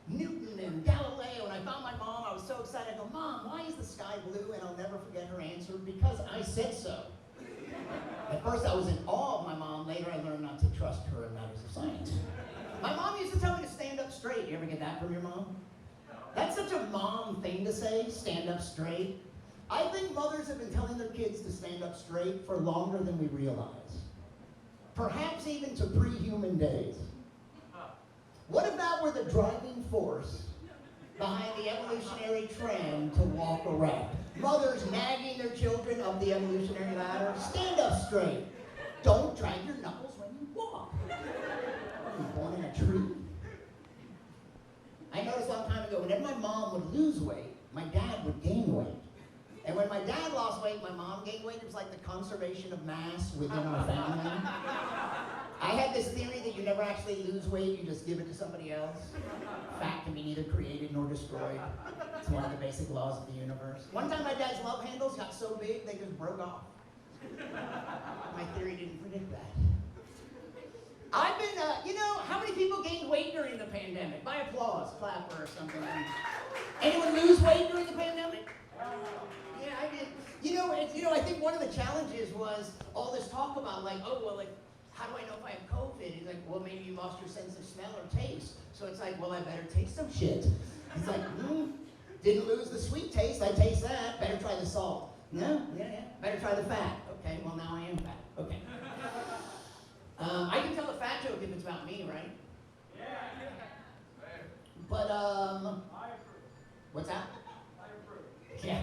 Newton and Galileo, and I found my mom. I was so excited. I go, Mom, why is the sky blue? And I'll never forget her answer, because I said so. At first I was in awe of my mom. Later I learned not to trust her in matters of science. My mom used to tell me to stand up straight. You ever get that from your mom? That's such a mom thing to say, stand up straight. I think mothers have been telling their kids to stand up straight for longer than we realize. Perhaps even to pre-human days. What if that were the driving force behind the evolutionary trend to walk erect? Mothers nagging their children up the evolutionary ladder. Stand up straight. Don't drag your knuckles when you walk. Were you born in a tree? I noticed a long time ago, whenever my mom would lose weight, my dad would gain weight. And when my dad lost weight, my mom gained weight. It was like the conservation of mass within our family. I had this theory that you never actually lose weight, you just give it to somebody else. Fat can be neither created nor destroyed. It's one of the basic laws of the universe. One time my dad's love handles got so big, they just broke off. My theory didn't predict that. I've been, how many people gained weight during the pandemic? By applause, clap or something. Anyone lose weight during the pandemic? Yeah, I did. I think one of the challenges was all this talk about how do I know if I have COVID? He's like, well, maybe you lost your sense of smell or taste. So it's like, well, I better taste some shit. He's like, didn't lose the sweet taste. I taste that. Better try the salt. No? Yeah. Better try the fat. Okay, well now I am fat. Okay. I can tell a fat joke if it's about me, right? Yeah. But, I approve. what's that? I approve. Yeah,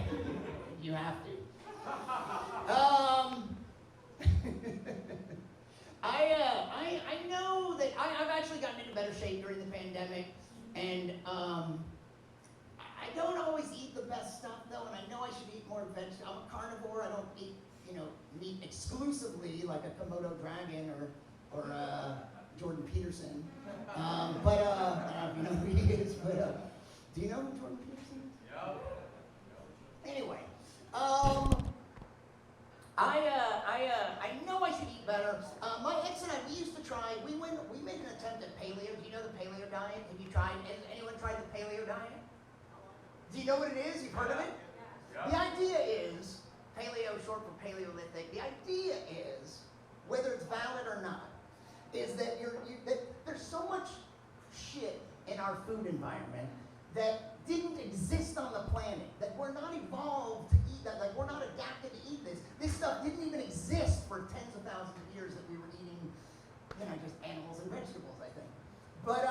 you have to. I know that I've actually gotten into better shape during the pandemic, and I don't always eat the best stuff though, and I know I should eat more vegetables. I'm a carnivore. I don't eat, meat exclusively like a Komodo dragon or Jordan Peterson. But I don't know who he is, but do you know who Jordan Peterson is? Yep. Anyway, I know I should eat better. My ex and I, we used to try. We made an attempt at paleo. Do you know the paleo diet? Have you tried? Has anyone tried the paleo diet? Do you know what it is? You've heard of it? Yeah. The idea is paleo, short for Paleolithic. The idea is, whether it's valid or not, is that that there's so much shit in our food environment that didn't exist on the planet, that we're not evolved to eat that, like we're not adapted to eat this. This stuff didn't even exist for tens of thousands of years that we were eating, just animals and vegetables, I think. But,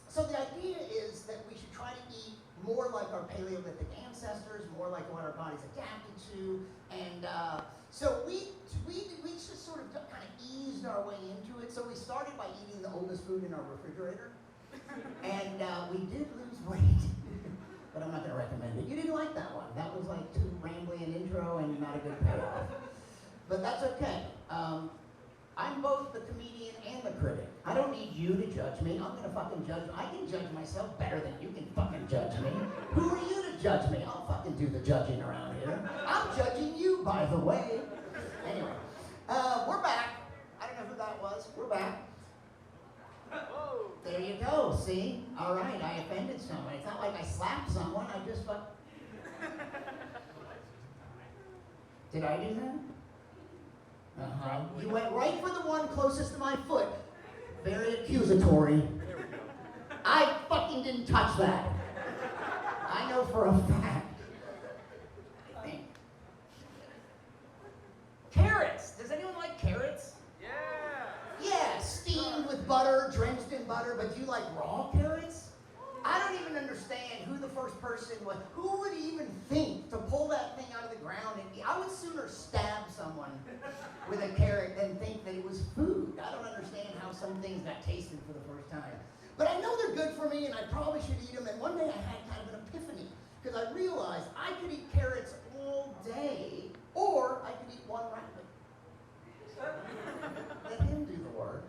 so the idea is that we should try to eat more like our Paleolithic ancestors, more like what our body's adapted to, and so we just sort of kind of eased our way into it. So we started by eating the oldest food in our refrigerator. And we did lose weight, but I'm not going to recommend it. You didn't like that one. That was like too rambly an intro and not a good payoff. But that's okay. I'm both the comedian and the critic. I don't need you to judge me. I'm going to fucking judge. I can judge myself better than you can fucking judge me. Who are you to judge me? I'll fucking do the judging around here. I'm judging you, by the way. Anyway, we're back. I don't know who that was. We're back. Whoa. There you go, see? All right, I offended someone. It's not like I slapped someone, I just Did I do that? Uh-huh. You went right for the one closest to my foot. Very accusatory. I fucking didn't touch that. I know for a fact. I think. Carrots. Does anyone like carrots? Yeah, steamed with butter, drenched in butter, but do you like raw carrots? I don't even understand who the first person was. Who would even think to pull that thing out of the ground and eat? I would sooner stab someone with a carrot than think that it was food. I don't understand how some things got tasted for the first time. But I know they're good for me and I probably should eat them. And one day I had kind of an epiphany because I realized I could eat carrots all day or I could eat one rabbit. Let him do the work.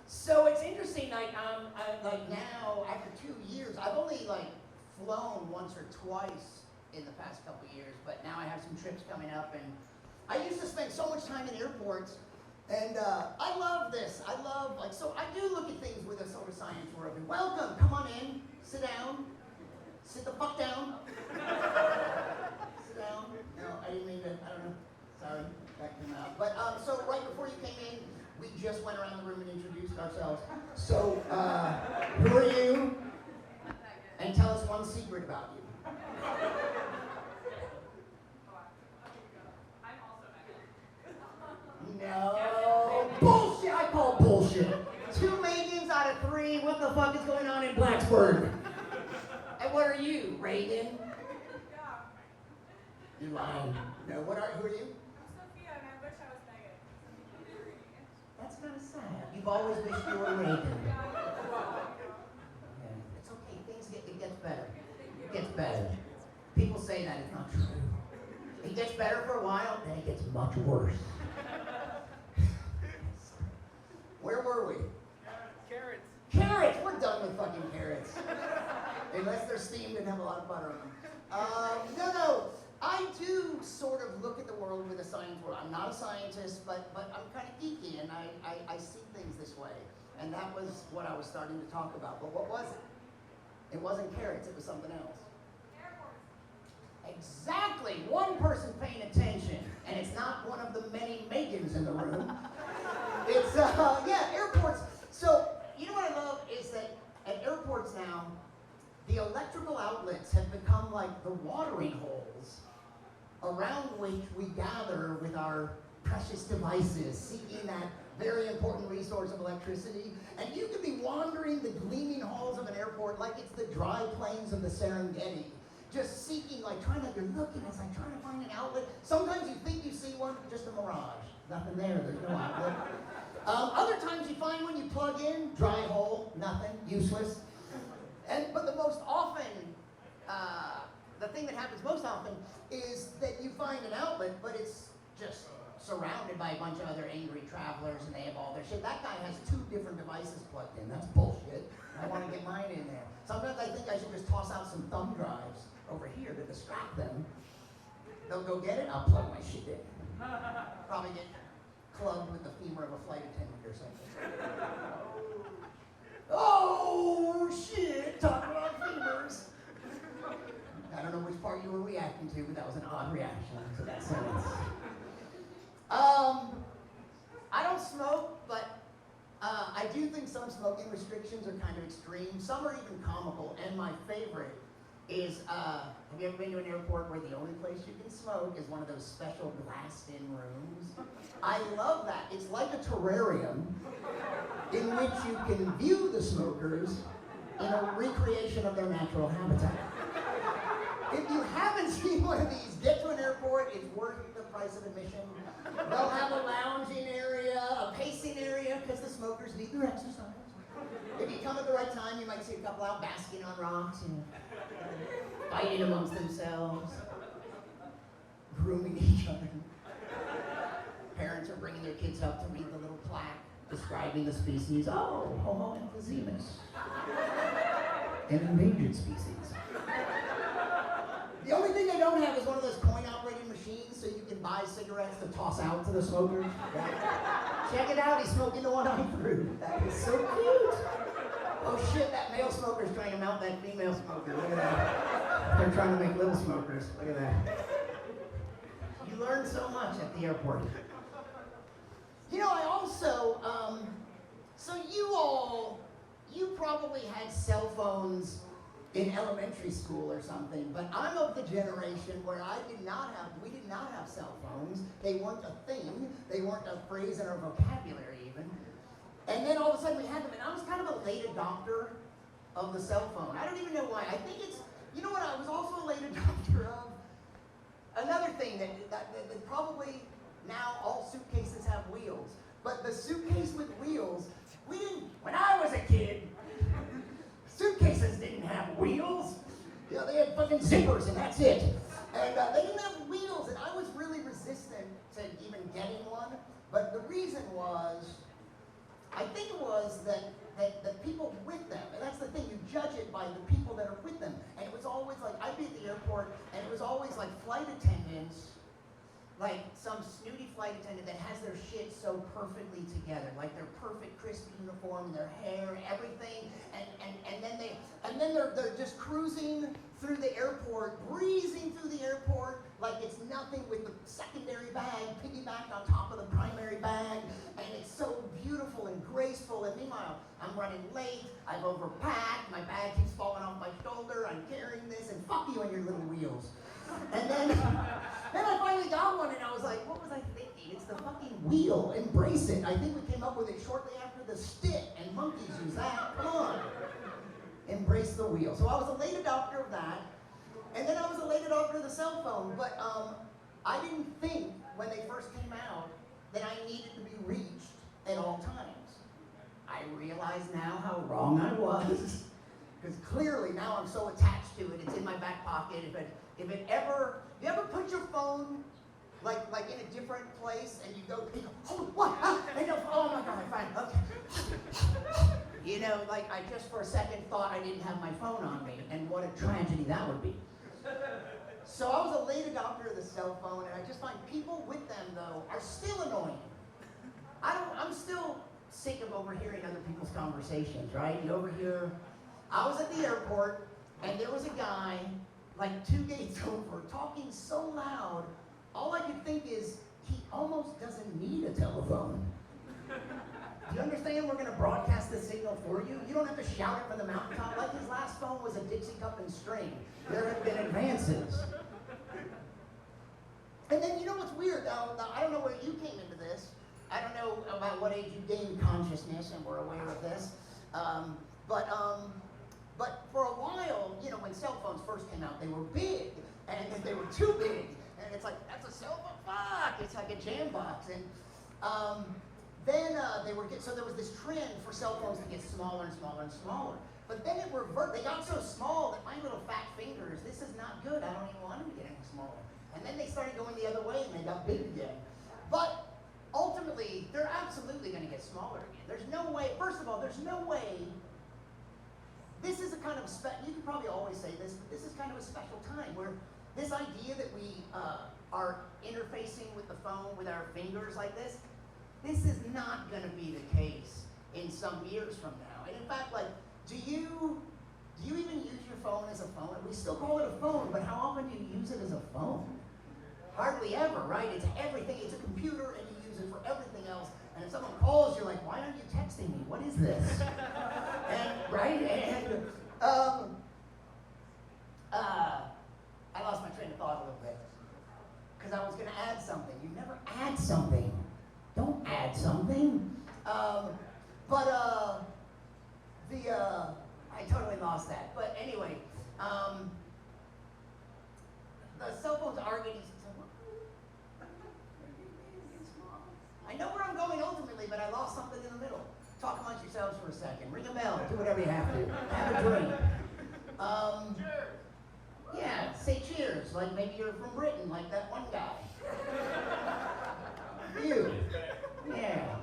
So it's interesting, like now, after 2 years, I've only flown once or twice in the past couple of years, but now I have some trips coming up, and I used to spend so much time in airports, and I love this. So I do look at things with a sort of science worldview. Welcome, come on in, sit down, sit the fuck down. Sit down. No, I didn't mean to, I don't know. Sorry, that came out. But, so right before you came in, we just went around the room and introduced ourselves. So, who are you? And tell us one secret about you. No. Bullshit! I call bullshit. 2 Megans out of 3. What the fuck is going on in Blacksburg? And what are you, Reagan? You're lying. No, who are you? Sophia, and I wish I was Megan. That's kind of sad. You've always wished you were Reagan. Yeah, it's okay. It gets better. It gets better. People say that it's not true. It gets better for a while, then it gets much worse. Where were we? Carrots. Carrots! We're done with fucking carrots. Unless they're steamed and have a lot of butter on them. No. I do sort of look at the world with a science world. I'm not a scientist, but I'm kind of geeky, and I see things this way. And that was what I was starting to talk about. But what was it? It wasn't carrots, it was something else. Airports. Exactly! One person paying attention, and it's not one of the many Megans in the room. It's, airports. So, you know what I love is that at airports now, electrical outlets have become like the watering holes around which we gather with our precious devices, seeking that very important resource of electricity. And you could be wandering the gleaming halls of an airport like it's the dry plains of the Serengeti, just seeking, like you're looking, it's like trying to find an outlet. Sometimes you think you see one, just a mirage. Nothing there, there's no outlet. Other times you find one, you plug in, dry hole, nothing, useless. But the most often, the thing that happens most often is that you find an outlet, but it's just surrounded by a bunch of other angry travelers and they have all their shit. That guy has 2 different devices plugged in. That's bullshit. I want to get mine in there. Sometimes I think I should just toss out some thumb drives over here to distract them. They'll go get it, I'll plug my shit in. Probably get clubbed with the femur of a flight attendant or something. Oh shit, talking about femurs. I don't know which part you were reacting to, but that was an odd reaction to that sentence. I don't smoke, but I do think some smoking restrictions are kind of extreme. Some are even comical, and my favorite is, have you ever been to an airport where the only place you can smoke is one of those special glassed-in rooms? I love that. It's like a terrarium in which you can view the smokers in a recreation of their natural habitat. If you haven't seen one of these, get to an airport, it's worth the price of admission. They'll have a lounging area, a pacing area, because the smokers need their exercise. If you come at the right time, you might see a couple out basking on rocks and fighting amongst themselves, grooming each other. Parents are bringing their kids up to read the little plaque describing the species. Oh, Homo emphysemus, an endangered species. The only thing they don't have is one of those coin-operated machines so you can buy cigarettes to toss out to the smokers. Check it out, he's smoking the one eye through. That is so cute. Oh shit, that male smoker's trying to mount that female smoker. Look at that. They're trying to make little smokers. Look at that. You learn so much at the airport. You know, I also, so you probably had cell phones in elementary school or something, but I'm of the generation where we did not have cell phones. They weren't a thing. They weren't a phrase in our vocabulary even. And then all of a sudden we had them, and I was kind of a late adopter of the cell phone. I don't even know why. I think it's, you know what, I was also a late adopter of another thing that probably now all suitcases have wheels. But the suitcase with wheels, when I was a kid, suitcases didn't have wheels. You know, they had fucking zippers and that's it. And they didn't have wheels, and I was really resistant to even getting one. But the reason was, I think it was that the people with them, and that's the thing, you judge it by the people that are with them. And it was always like, I'd be at the airport, and it was always like flight attendants, like some snooty flight attendant that has their shit so perfectly together, like their perfect crisp uniform, their hair, everything, and then they're just cruising through the airport, breezing through the airport like it's nothing, with the secondary bag piggybacked on top of the primary bag, and it's so beautiful and graceful. And meanwhile, I'm running late, I've overpacked, my bag keeps falling off my shoulder, I'm carrying this, and fuck you and your little wheels. And then I finally got one, and I was like, what was I thinking? It's the fucking wheel. Embrace it. I think we came up with it shortly after the stick, and monkeys use that. Come on. Embrace the wheel. So I was a late adopter of that, and then I was a late adopter of the cell phone, but I didn't think when they first came out that I needed to be reached at all times. I realize now how wrong I was, because clearly now I'm so attached to it, it's in my back pocket. If it ever, you ever put your phone like in a different place and you go, oh, what? Oh my God, I find it. Okay. You know, like I just for a second thought I didn't have my phone on me, and what a tragedy that would be. So I was a late adopter of the cell phone, and I just find people with them though are still annoying. I'm still sick of overhearing other people's conversations, right? You overhear, I was at the airport and there was a guy like 2 gates over, talking so loud, all I could think is, he almost doesn't need a telephone. Do you understand? We're going to broadcast the signal signal for you. You don't have to shout it from the mountaintop. Like his last phone was a Dixie cup and string. There have been advances. And then you know what's weird? Now, I don't know where you came into this. I don't know about what age you gained consciousness and were aware of this. But for a while, you know, when cell phones first came out, they were big, and they were too big. And it's like, that's a cell phone, fuck! It's like a jam box. And then so there was this trend for cell phones to get smaller and smaller and smaller. But then it reversed. They got so small that my little fat fingers, this is not good. I don't even want them to get any smaller. And then they started going the other way, and they got big again. But ultimately, they're absolutely going to get smaller again. There's no way, first of all, there's no way. This is a kind of, you can probably always say this, but this is kind of a special time where this idea that we are interfacing with the phone with our fingers like this is not going to be the case in some years from now. And in fact, like, do you even use your phone as a phone? We still call it a phone, but how often do you use it as a phone? Hardly ever, right? It's everything. It's a computer, and you use it for everything else. And if someone calls, you're like, why aren't you texting me? What is this? I lost my train of thought a little bit because I was going to add something. You never add something. Don't add something. I totally lost that. But anyway, the cell phones are getting small. I know where I'm going ultimately, but I lost something in the middle. Talk amongst yourselves for a second. Ring a bell. Do whatever you have to. Have a drink. Cheers. Yeah, say cheers. Like maybe you're from Britain, like that one guy. You. Yeah.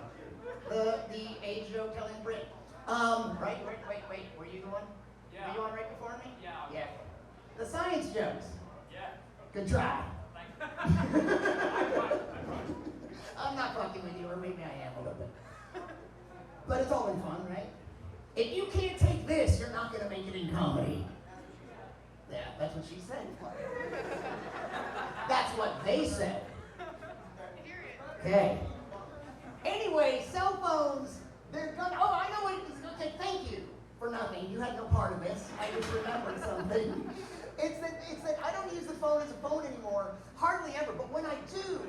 The age joke telling Brit. Right. Were you the one? Yeah. Were you on right before me? Yeah. Yeah. The science jokes. Yeah. Good try. Thank you. I tried. I'm not fucking with you, or maybe I am a little bit. But it's all in fun, right? If you can't take this, you're not gonna make it in comedy. Yeah, that's what she said. That's what they said. Okay. Anyway, cell phones, they're gonna, oh, I know what it is. Okay, thank you for nothing. You had no part of this. I just remembered something. It's that I don't use the phone as a phone anymore, hardly ever. But when I do,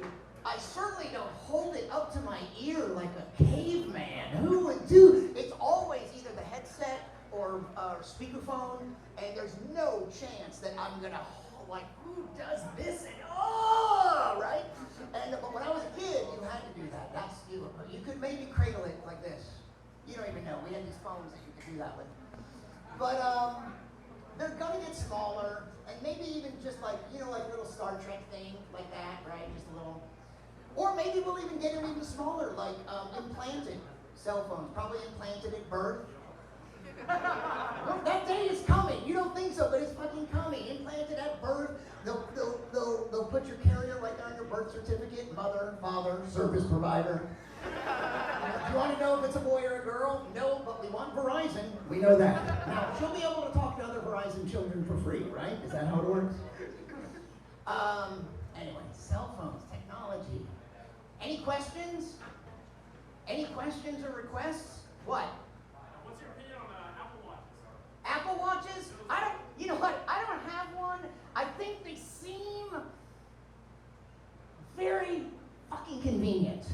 I certainly don't hold it up to my ear like a caveman. Who would do? It's always either the headset or speakerphone, and there's no chance that I'm gonna, like, who does this? And right? And but when I was a kid, you had to do that. You could maybe cradle it like this. You don't even know. We had these phones that you could do that with. But they're gonna get smaller, and maybe even just like, you know, like a little Star Trek thing like that, right? Just a little. Or maybe we'll even get them even smaller, like implanted cell phones, probably implanted at birth. That day is coming. You don't think so, but it's fucking coming. Implanted at birth. They'll put your carrier right there on your birth certificate. Mother, father, service provider. You want to know if it's a boy or a girl? No, but we want Verizon. We know that. Now, she'll be able to talk to other Verizon children for free, right? Is that how it works? Anyway, cell phones, technology. Any questions? Any questions or requests? What? What's your opinion on Apple Watches? Apple Watches? You know what? I don't have one. I think they seem very fucking convenient.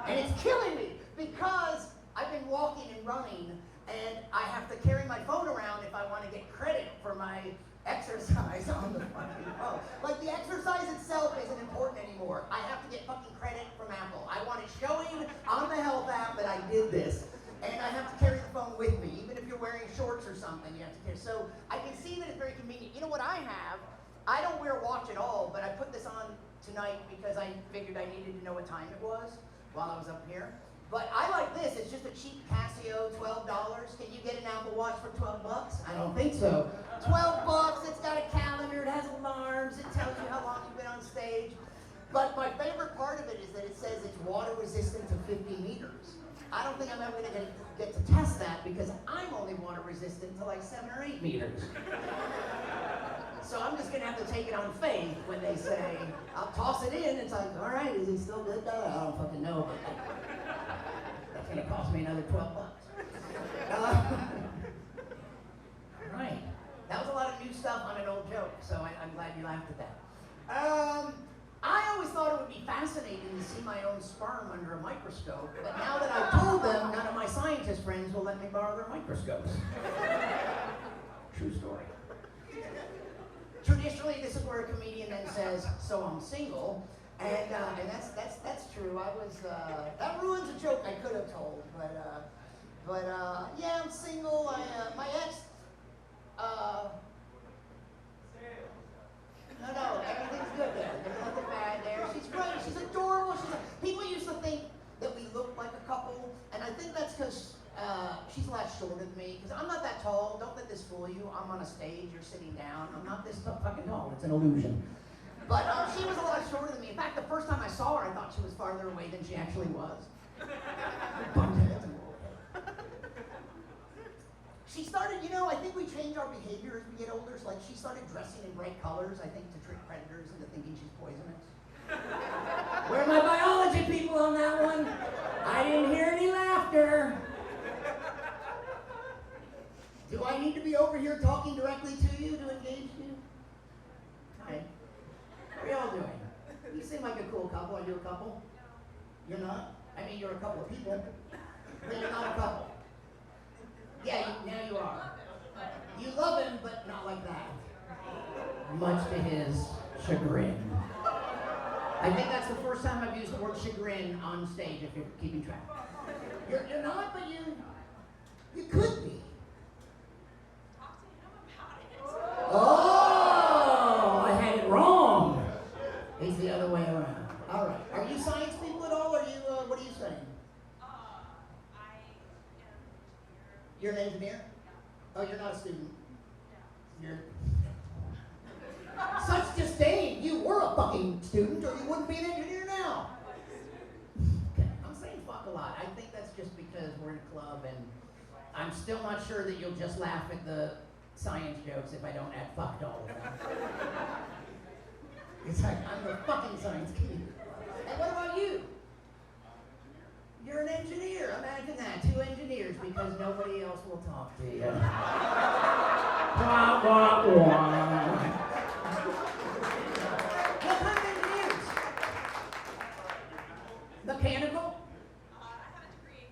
And it's killing me because I've been walking and running and I have to carry my phone around if I want to get credit for my exercise on the fucking phone. Like the exercise itself isn't important anymore. I have to get fucking credit from Apple. I want it showing on the health app that I did this. And I have to carry the phone with me. Even if you're wearing shorts or something, you have to carry. So I can see that it's very convenient. You know what I have? I don't wear a watch at all, but I put this on tonight because I figured I needed to know what time it was while I was up here. But I like this. It's just a cheap Casio, $12. Can you get an Apple Watch for $12? I don't think so. $12. It's got a calendar. It has alarms. It tells you how long you've been on stage. But my favorite part of it is that it says it's water resistant to 50 meters. I don't think I'm ever going to get to test that because I'm only water resistant to like 7 or 8 meters. So I'm just going to have to take it on faith when they say, I'll toss it in. It's like, all right, is it still good? I don't fucking know. That's going to cost me another $12. fascinating to see my own sperm under a microscope, but now that I've told them, none of my scientist friends will let me borrow their microscopes. True story. Traditionally, this is where a comedian then says, "So I'm single," and that's true. I was that ruins a joke I could have told, but yeah, I'm single. My ex. No, everything's good there. There's nothing bad there. She's great. She's adorable. People used to think that we looked like a couple, and I think that's because she's a lot shorter than me. Because I'm not that tall. Don't let this fool you. I'm on a stage. You're sitting down. I'm not this fucking tall. It's an illusion. But she was a lot shorter than me. In fact, the first time I saw her, I thought she was farther away than she actually was. She started, I think we change our behavior as we get older. So, like, she started dressing in bright colors, I think, to trick predators into thinking she's poisonous. Where are my biology people on that one? I didn't hear any laughter. Do I need to be over here talking directly to you to engage you? Hi. How are y'all doing? You seem like a cool couple. Are you a couple? You're not? I mean, you're a couple of people, but you're not a couple. Yeah, now you are. You love him, but not like that. Much to his chagrin. I think that's the first time I've used the word chagrin on stage, if you're keeping track. You're not, but you could be. Talk to him about it. Oh, I had it wrong. It's the other way around. All right. Are you science people at all? Or are you? What are you studying? You're an engineer? Oh, you're not a student? You're... Such disdain! You were a fucking student or you wouldn't be an engineer now. Okay, I'm saying fuck a lot. I think that's just because we're in a club and I'm still not sure that you'll just laugh at the science jokes if I don't add fuck to all of them. It's like, I'm a fucking science kid. And what about you? You're an engineer. Imagine that. 2 engineers because nobody else will talk to you. Wah, wah, wah. What kind of engineers? Mechanical? I have a degree in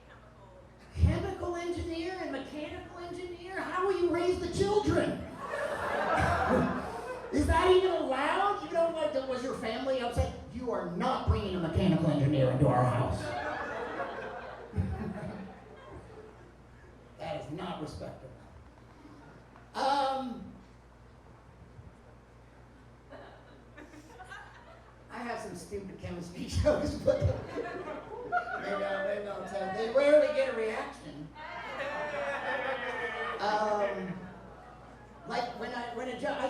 chemical. Chemical engineer and mechanical engineer? How will you raise the children? Is that even allowed? You know what? Was your family upset? You are not bringing a mechanical engineer into our house. That is not respectable. I have some stupid chemistry jokes, but maybe I'll tell. They rarely get a reaction. Like when a joke, I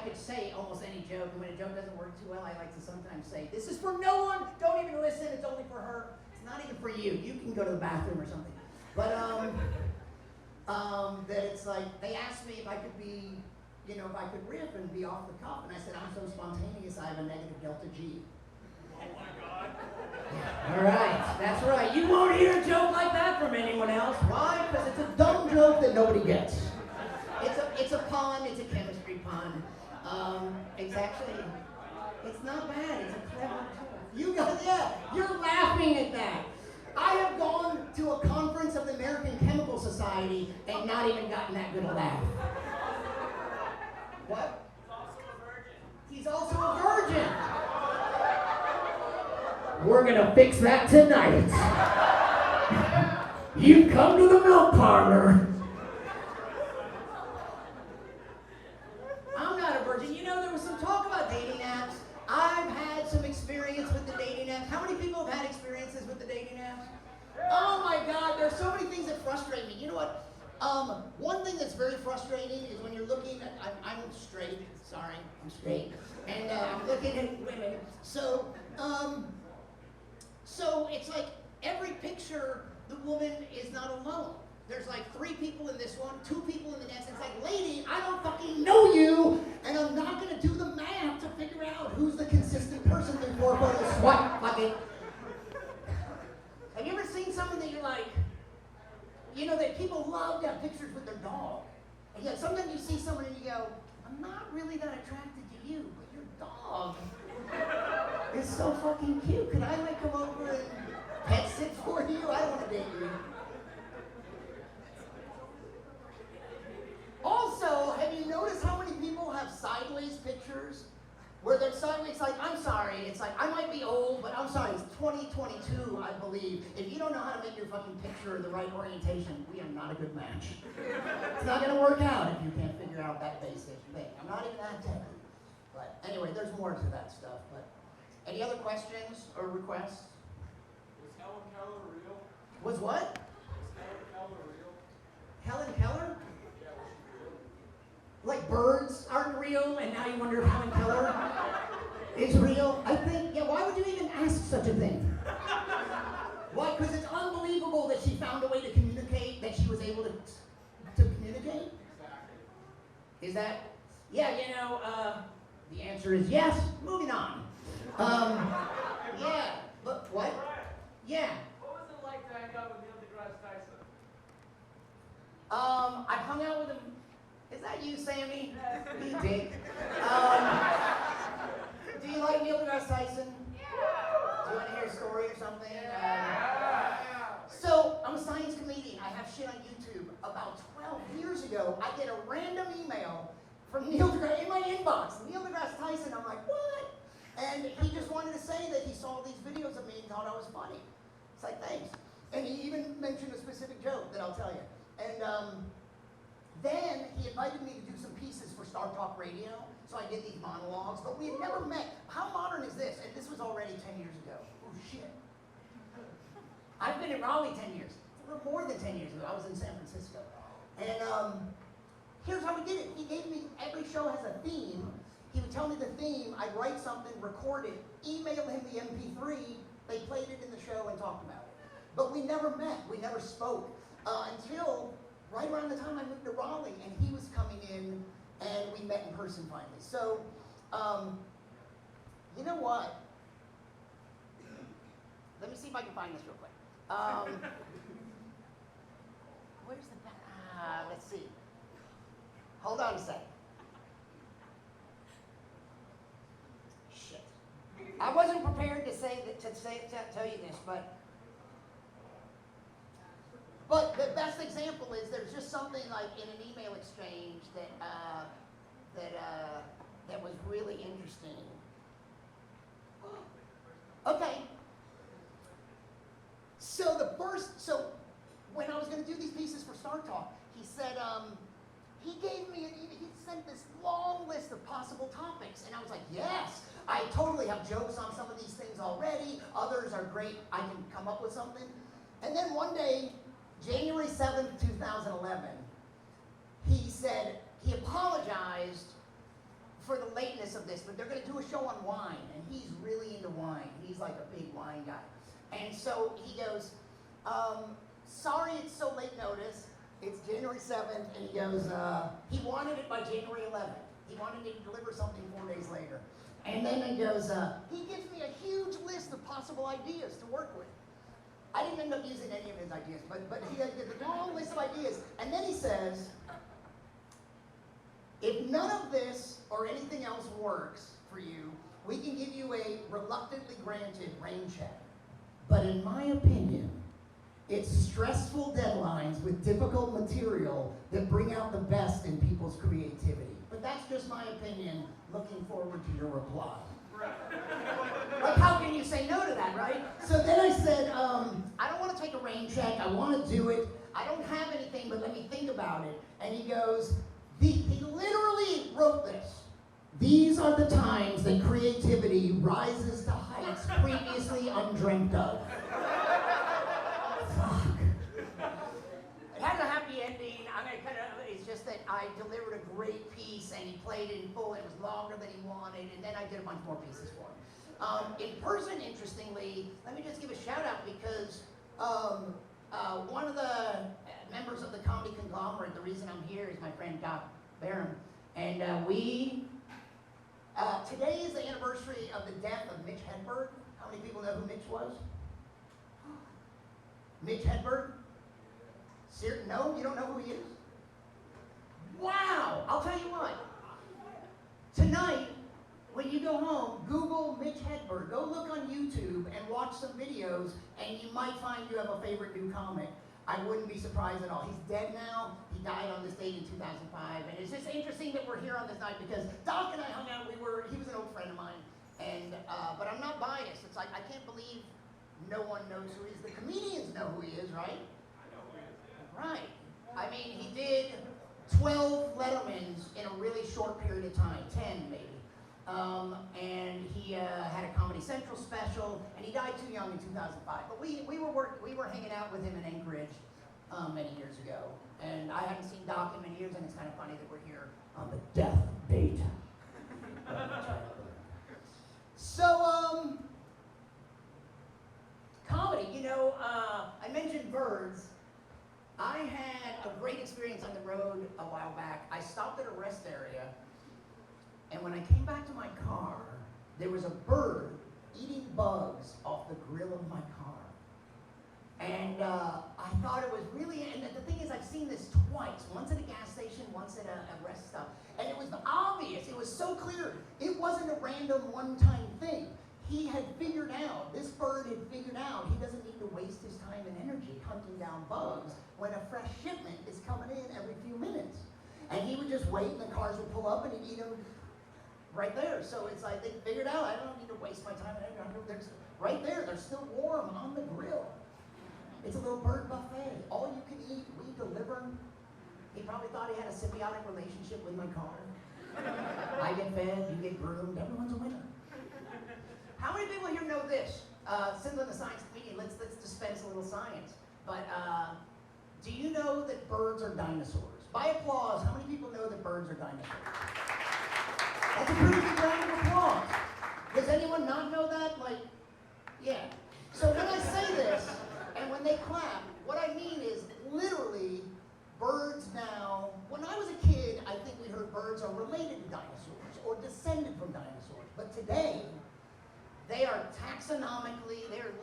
could say almost any joke, and when a joke doesn't work too well, I like to sometimes say, "This is for no one. Don't even listen. It's only for her. It's not even for you. You can go to the bathroom or something." But that it's like they asked me if I could be, if I could riff and be off the cuff, and I said I'm so spontaneous I have a negative delta G. Oh my God. All right, that's right. You won't hear a joke like that from anyone else. Why? Because it's a dumb joke that nobody gets. It's a pun. It's a chemistry pun. It's not bad. It's a clever joke. You're laughing at that. I have gone to a conference of the American Chemical Society and not even gotten that good a laugh. What? He's also a virgin. We're gonna fix that tonight. You've come to the milk parlor. I'm not a virgin. There was some talk about dating apps. I've had some experience with the dating apps. How many people have had experiences with the dating apps? Oh my God, there's so many things that frustrate me. You know what? One thing that's very frustrating is when you're looking at, I'm straight, sorry, I'm straight, and I'm looking at women. So it's like every picture, the woman is not alone. There's like 3 people in this one, 2 people in the next. It's like, lady, I don't fucking know you, and I'm not gonna do the math to figure out who's the consistent person through 4 photos. What? Fuck it. Have you ever seen someone that you're like, that people love to have pictures with their dog? And yet sometimes you see someone and you go, I'm not really that attracted to you, but your dog It's so fucking cute. Could I like come over and pet sit for you? I don't want to date you. Also, have you noticed how many people have sideways pictures? Where they're sideways, like, I'm sorry, it's like, I might be old, but I'm sorry, it's 2022, I believe. If you don't know how to make your fucking picture the right orientation, we are not a good match. It's not gonna work out if you can't figure out that basic thing. I'm not even that techy. But anyway, there's more to that stuff. But any other questions or requests? Was Helen Keller real? Was what? Was Helen Keller real? Helen Keller? Yeah, was she real? Like birds aren't real, and now you wonder if Helen Keller is real? I think, yeah, why would you even ask such a thing? Why? Because it's unbelievable that she found a way to communicate, that she was able to communicate? Exactly. Is that, yeah, the answer is yes. Moving on. Yeah, but what? Yeah. What was it like to hang out with Neil deGrasse Tyson? I hung out with him. Is that you, Sammy? You dick. Do you like Neil deGrasse Tyson? Yeah. Do you want to hear a story or something? So, I'm a science comedian. I have shit on YouTube. About 12 years ago, I get a random email from Neil deGrasse in my inbox. Neil deGrasse Tyson. I'm like, what? And he just wanted to say that he saw these videos of me and thought I was funny. It's like, thanks. And he even mentioned a specific joke that I'll tell you. And then he invited me to do some pieces for Star Talk Radio. So I did these monologues, but we had never met. How modern is this? And this was already 10 years ago. Oh, shit. I've been in Raleigh 10 years. A little more than 10 years ago. I was in San Francisco. And here's how we did it. He gave me, every show has a theme. He would tell me the theme. I'd write something, record it, email him the MP3. They played it in the show and talked about it. But we never met. We never spoke until right around the time I moved to Raleigh, and he was coming in, and we met in person finally. So, you know what? Let me see if I can find this real quick. Where's the let's see. Hold on a second. Shit. I wasn't prepared to tell you this, but the best example is there's just something like in an email exchange that was really interesting. Okay. So when I was going to do these pieces for Star Talk, he said he gave me he sent this long list of possible topics, and I was like, yes, I totally have jokes on some of these things already. Others are great. I can come up with something. And then one day, January 7th, 2011, he said he apologized for the lateness of this, but they're going to do a show on wine, and he's really into wine. He's like a big wine guy. And so he goes, sorry it's so late notice. It's January 7th, and he goes, he wanted it by January 11th. He wanted me to deliver something 4 days later. And then he goes, he gives me a huge list of possible ideas to work with. I didn't end up using any of his ideas, but he had a long list of ideas. And then he says, if none of this or anything else works for you, we can give you a reluctantly granted rain check. But in my opinion, it's stressful deadlines with difficult material that bring out the best in people's creativity. But that's just my opinion. Looking forward to your reply. Like, how can you say no to that, right? So then I said, I don't want to take a rain check. I want to do it. I don't have anything, but let me think about it. And he goes, he literally wrote this. These are the times that creativity rises to heights previously undreamt of. Fuck. It has a happy ending. It's just that I delivered a great piece and he played it in full. It was longer than he wanted, and then I did a bunch more pieces for him. In person, interestingly, let me just give a shout out because one of the members of the comedy conglomerate, the reason I'm here, is my friend Doc Barham. And today is the anniversary of the death of Mitch Hedberg. How many people know who Mitch was? Mitch Hedberg? No? You don't know who he is? Wow! I'll tell you what. Tonight, when you go home, Google Mitch Hedberg. Go look on YouTube and watch some videos, and you might find you have a favorite new comic. I wouldn't be surprised at all. He's dead now. He died on this date in 2005, and it's just interesting that we're here on this night because Doc and I hung out. He was an old friend of mine, and but I'm not biased. It's like I can't believe no one knows who he is. The comedians know who he is, right? I know who he is. Right. I mean, he did 12 Lettermans in a really short period of time, 10 maybe. And he had a Comedy Central special, and he died too young in 2005. But we were hanging out with him in Anchorage many years ago, and I hadn't seen Doc in many years, and it's kind of funny that we're here on the death date. So, comedy. You know, I mentioned birds. I had a great experience on the road a while back. I stopped at a rest area, and when I came back to my car, there was a bird eating bugs off the grill of my car. And I thought it was really, and the thing is, I've seen this twice, once at a gas station, once at a rest stop, and it was obvious, it was so clear, it wasn't a random one-time thing. He had figured out, this bird had figured out, he doesn't need to waste his time and energy hunting down bugs when a fresh shipment is coming in every few minutes. And he would just wait, and the cars would pull up, and he'd eat them right there. So it's like they figured out, I don't need to waste my time and energy. There's, right there, they're still warm on the grill. It's a little bird buffet. All you can eat, we deliver. He probably thought he had a symbiotic relationship with my car. I get fed, you get groomed, everyone's a winner. How many people here know this? Since on the science meeting, let's dispense a little science. But do you know that birds are dinosaurs? By applause, how many people know that birds are dinosaurs? That's a pretty good round of applause. Does anyone not know that? Like, yeah. So when I say this, and when they clap, what I mean is literally birds now, when I was a kid, I think we heard birds are related to dinosaurs or descended from dinosaurs. But today, they are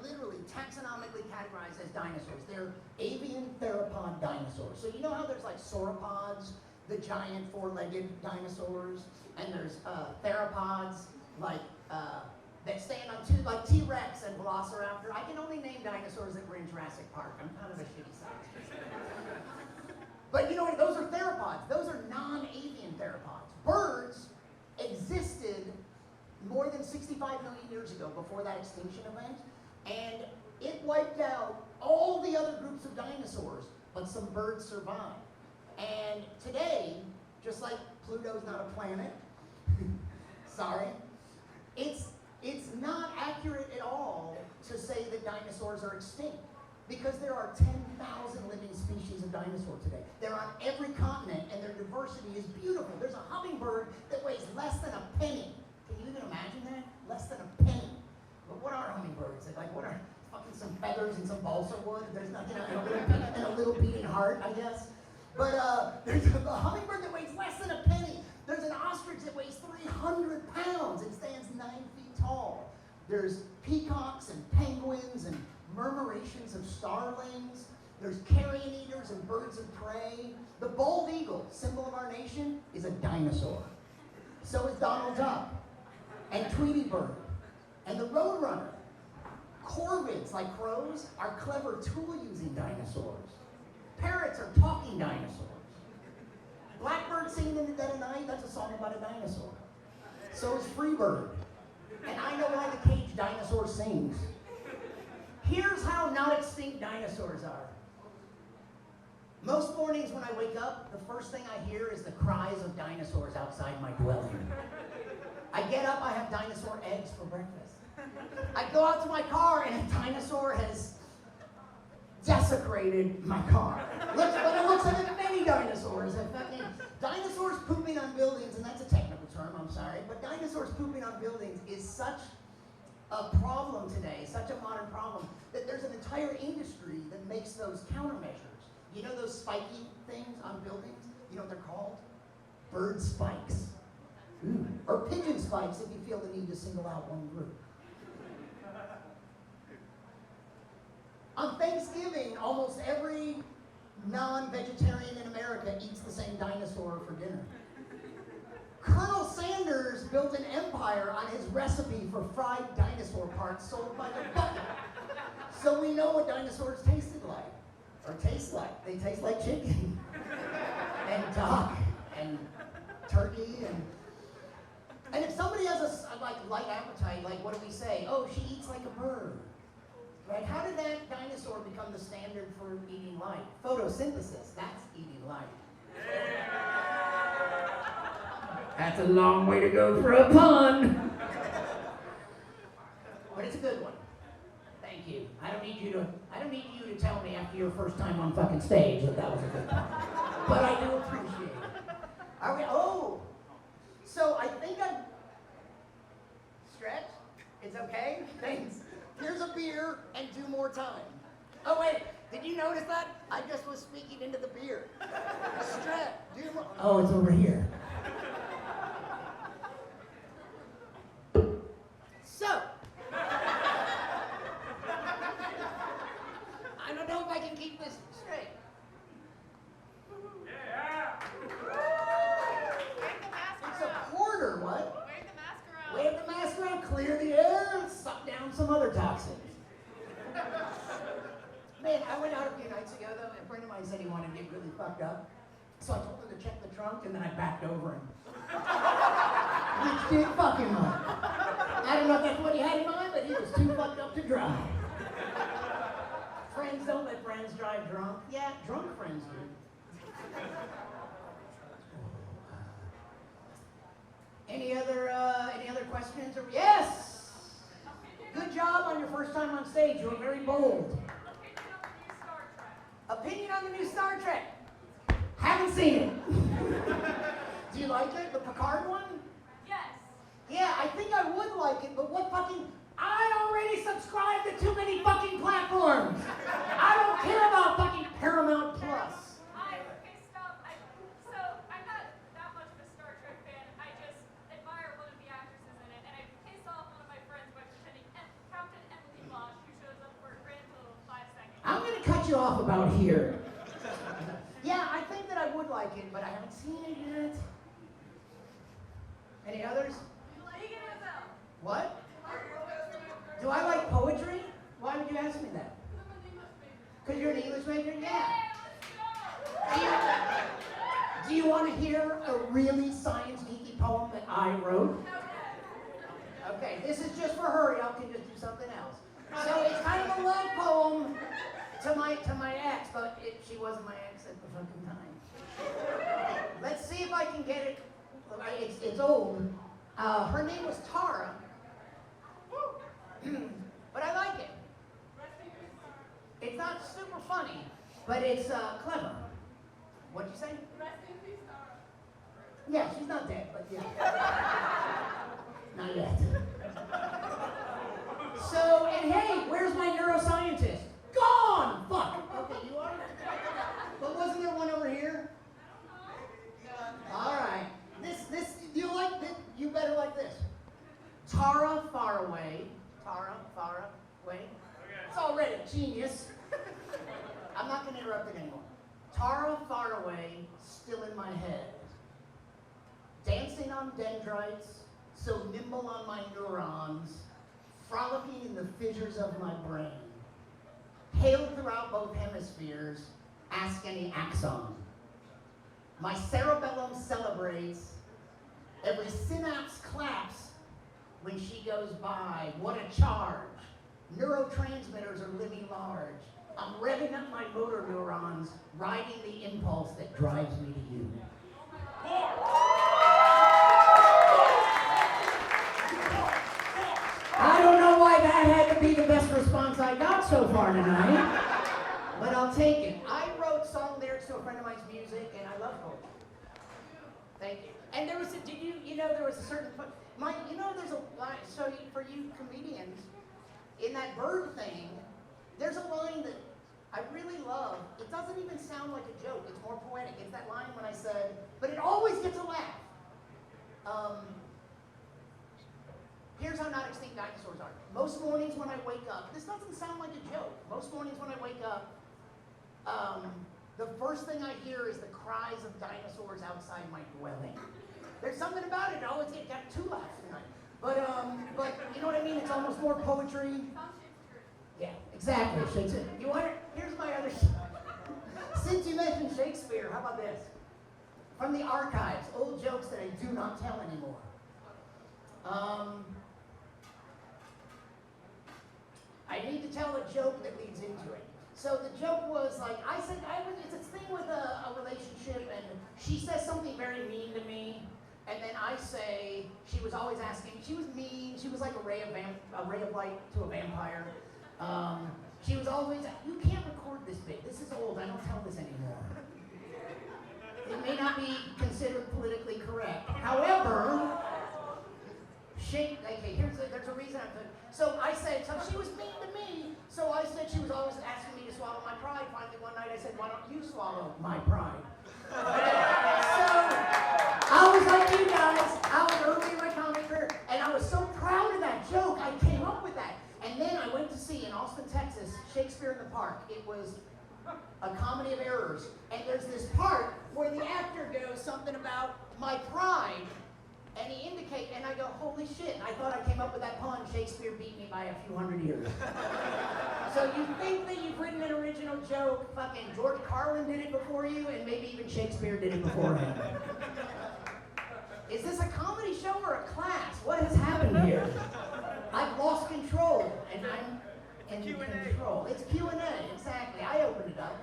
literally taxonomically categorized as dinosaurs. They're avian theropod dinosaurs. So you know how there's like sauropods, the giant four-legged dinosaurs, and there's theropods like that stand on two, like T-Rex and Velociraptor. I can only name dinosaurs that were in Jurassic Park. I'm kind of a shitty scientist. But you know what? Those are theropods. Those are non-avian theropods. Birds existed more than 65 million years ago, before that extinction event, and it wiped out all the other groups of dinosaurs, but some birds survived. And today, just like Pluto's not a planet, sorry, it's not accurate at all to say that dinosaurs are extinct, because there are 10,000 living species of dinosaur today. They're on every continent, and their diversity is beautiful. There's a hummingbird that weighs less than a penny. Can you even imagine that? Less than a penny. But what are hummingbirds? They're like, what are fucking some feathers and some balsa wood? There's nothing, and a little beating heart, I guess. But there's a hummingbird that weighs less than a penny. There's an ostrich that weighs 300 pounds and stands 9 feet tall. There's peacocks and penguins and murmurations of starlings. There's carrion eaters and birds of prey. The bald eagle, symbol of our nation, is a dinosaur. So is Donald Duck, and Tweety Bird, and the Roadrunner. Corvids, like crows, are clever tool-using dinosaurs. Parrots are talking dinosaurs. Blackbird singing in the dead of night, that's a song about a dinosaur. So is Freebird. And I know why the caged dinosaur sings. Here's how not extinct dinosaurs are. Most mornings when I wake up, the first thing I hear is the cries of dinosaurs outside my dwelling. I get up, I have dinosaur eggs for breakfast. I go out to my car and a dinosaur has desecrated my car. But it looks like many dinosaurs. Dinosaurs pooping on buildings, and that's a technical term, I'm sorry, but dinosaurs pooping on buildings is such a problem today, such a modern problem, that there's an entire industry that makes those countermeasures. You know those spiky things on buildings? You know what they're called? Bird spikes. Ooh. Or pigeon spikes if you feel the need to single out one group. On Thanksgiving, almost every non-vegetarian in America eats the same dinosaur for dinner. Colonel Sanders built an empire on his recipe for fried dinosaur parts sold by the bucket. So we know what dinosaurs tasted like, or taste like. They taste like chicken, and duck, and turkey, and if somebody has a light appetite, like what do we say? Oh, she eats like a bird. Right? How did that dinosaur become the standard for eating light? Photosynthesis, that's eating light. That's a long way to go for a pun. But it's a good one. Thank you. I don't need you to tell me after your first time on fucking stage that was a good pun. But I do appreciate it. Are we, so I think I'm stretch. It's okay? Thanks. Here's a beer and 2 more time. Oh wait, did you notice that? I just was speaking into the beer. Stretch. Oh, it's over here. So, I don't know if I can keep this straight. Yeah. Wave the mask It's around. a quarter, what? Wave the mask around. Wave the mask around, clear the air, and suck down some other toxins. Man, I went out a few nights ago, though, and a friend of mine said he wanted to get really fucked up. So I told him to check the trunk, and then I backed over him. Which did fuck him up. I don't know if that's what he had in mind, but he was too fucked up to drive. Friends don't let friends drive drunk. Yeah, drunk friends do. Any other questions? Or yes! Good job on your first time on stage. You were very bold. Opinion on the new Star Trek. Haven't seen it. Do you like it? The Picard one? Yes. Yeah, I think I would like it, but what fucking... I already subscribe to too many fucking platforms. I don't care about fucking Paramount Plus. Okay, stop. So, I'm not that much of a Star Trek fan. I just admire one of the actresses in it, and I pissed off one of my friends by pretending Captain Emily Bosch, who shows up for a grand total of 5 seconds. I'm going to cut you off about here. Yeah, I think that I would like it, but I haven't seen it yet. Any others? What? Do I like poetry? Why would you ask me that? Because you're an English major? Yeah. Do you want to hear a really science-geeky poem that I wrote? Okay, this is just for her. Y'all can just do something else. So it's kind of a love poem to my ex, but she wasn't my ex at the fucking time. Let's see if I can get it. It's old. Her name was Tara. But I like it. It's not super funny, but it's clever. What'd you say? Yeah, she's not dead, but yeah. Not yet. So, and hey, where's my neuroscientist? Gone! Fuck! Okay, you are? But wasn't there one over here? Alright. This, you like this? You better like this. Tara Faraway. Tara Faraway. It's already genius. I'm not going to interrupt it anymore. Tara Faraway, still in my head. Dancing on dendrites, so nimble on my neurons, frolicking in the fissures of my brain. Hailed throughout both hemispheres, ask any axon. My cerebellum celebrates, every synapse claps when she goes by. What a charge. Neurotransmitters are living large. I'm revving up my motor neurons, riding the impulse that drives me to you. I don't know why that had to be the best response I got so far tonight, but I'll take it. I wrote song lyrics to a friend of mine's music, and I love poetry. Thank you. And there was a, there was a certain, there's a line, so for you comedians, in that bird thing, there's a line that I really love. It doesn't even sound like a joke. It's more poetic. It's that line when I said, but it always gets a laugh. Here's how not extinct dinosaurs are. Most mornings when I wake up, this doesn't sound like a joke. Most mornings when I wake up, the first thing I hear is the cries of dinosaurs outside my dwelling. There's something about it. Oh, it got 2 laughs tonight. But you know what I mean? It's almost more poetry. Yeah, exactly. Shakespeare. You want it? Here's my other. Since you mentioned Shakespeare, how about this? From the archives, old jokes that I do not tell anymore. I need to tell a joke that leads into it. So the joke was like, it's a thing with a relationship, and she says something very mean to me, and then I say, she was always asking, she was mean, she was like a ray of light to a vampire. She was always, you can't record this bit, this is old, I don't tell this anymore. It may not be considered politically correct. However, there's a reason so I said, so she was mean to me, so I said she was always asking me to swallow my pride. Finally one night I said, why don't you swallow my pride? So I was like you guys, I was early in my comic career, and I was so proud of that joke, I came up with that. And then I went to see in Austin, Texas, Shakespeare in the Park. It was a comedy of errors. And there's this part where the actor goes something about my pride, and he indicates, and I go, holy shit, I thought I came up with that pun. Shakespeare beat me by a few hundred years. So you think that you've written an original joke, fucking George Carlin did it before you, and maybe even Shakespeare did it before him. Is this a comedy show or a class? What has happened here? I've lost control, and I'm in control. It's Q&A, exactly. I opened it up.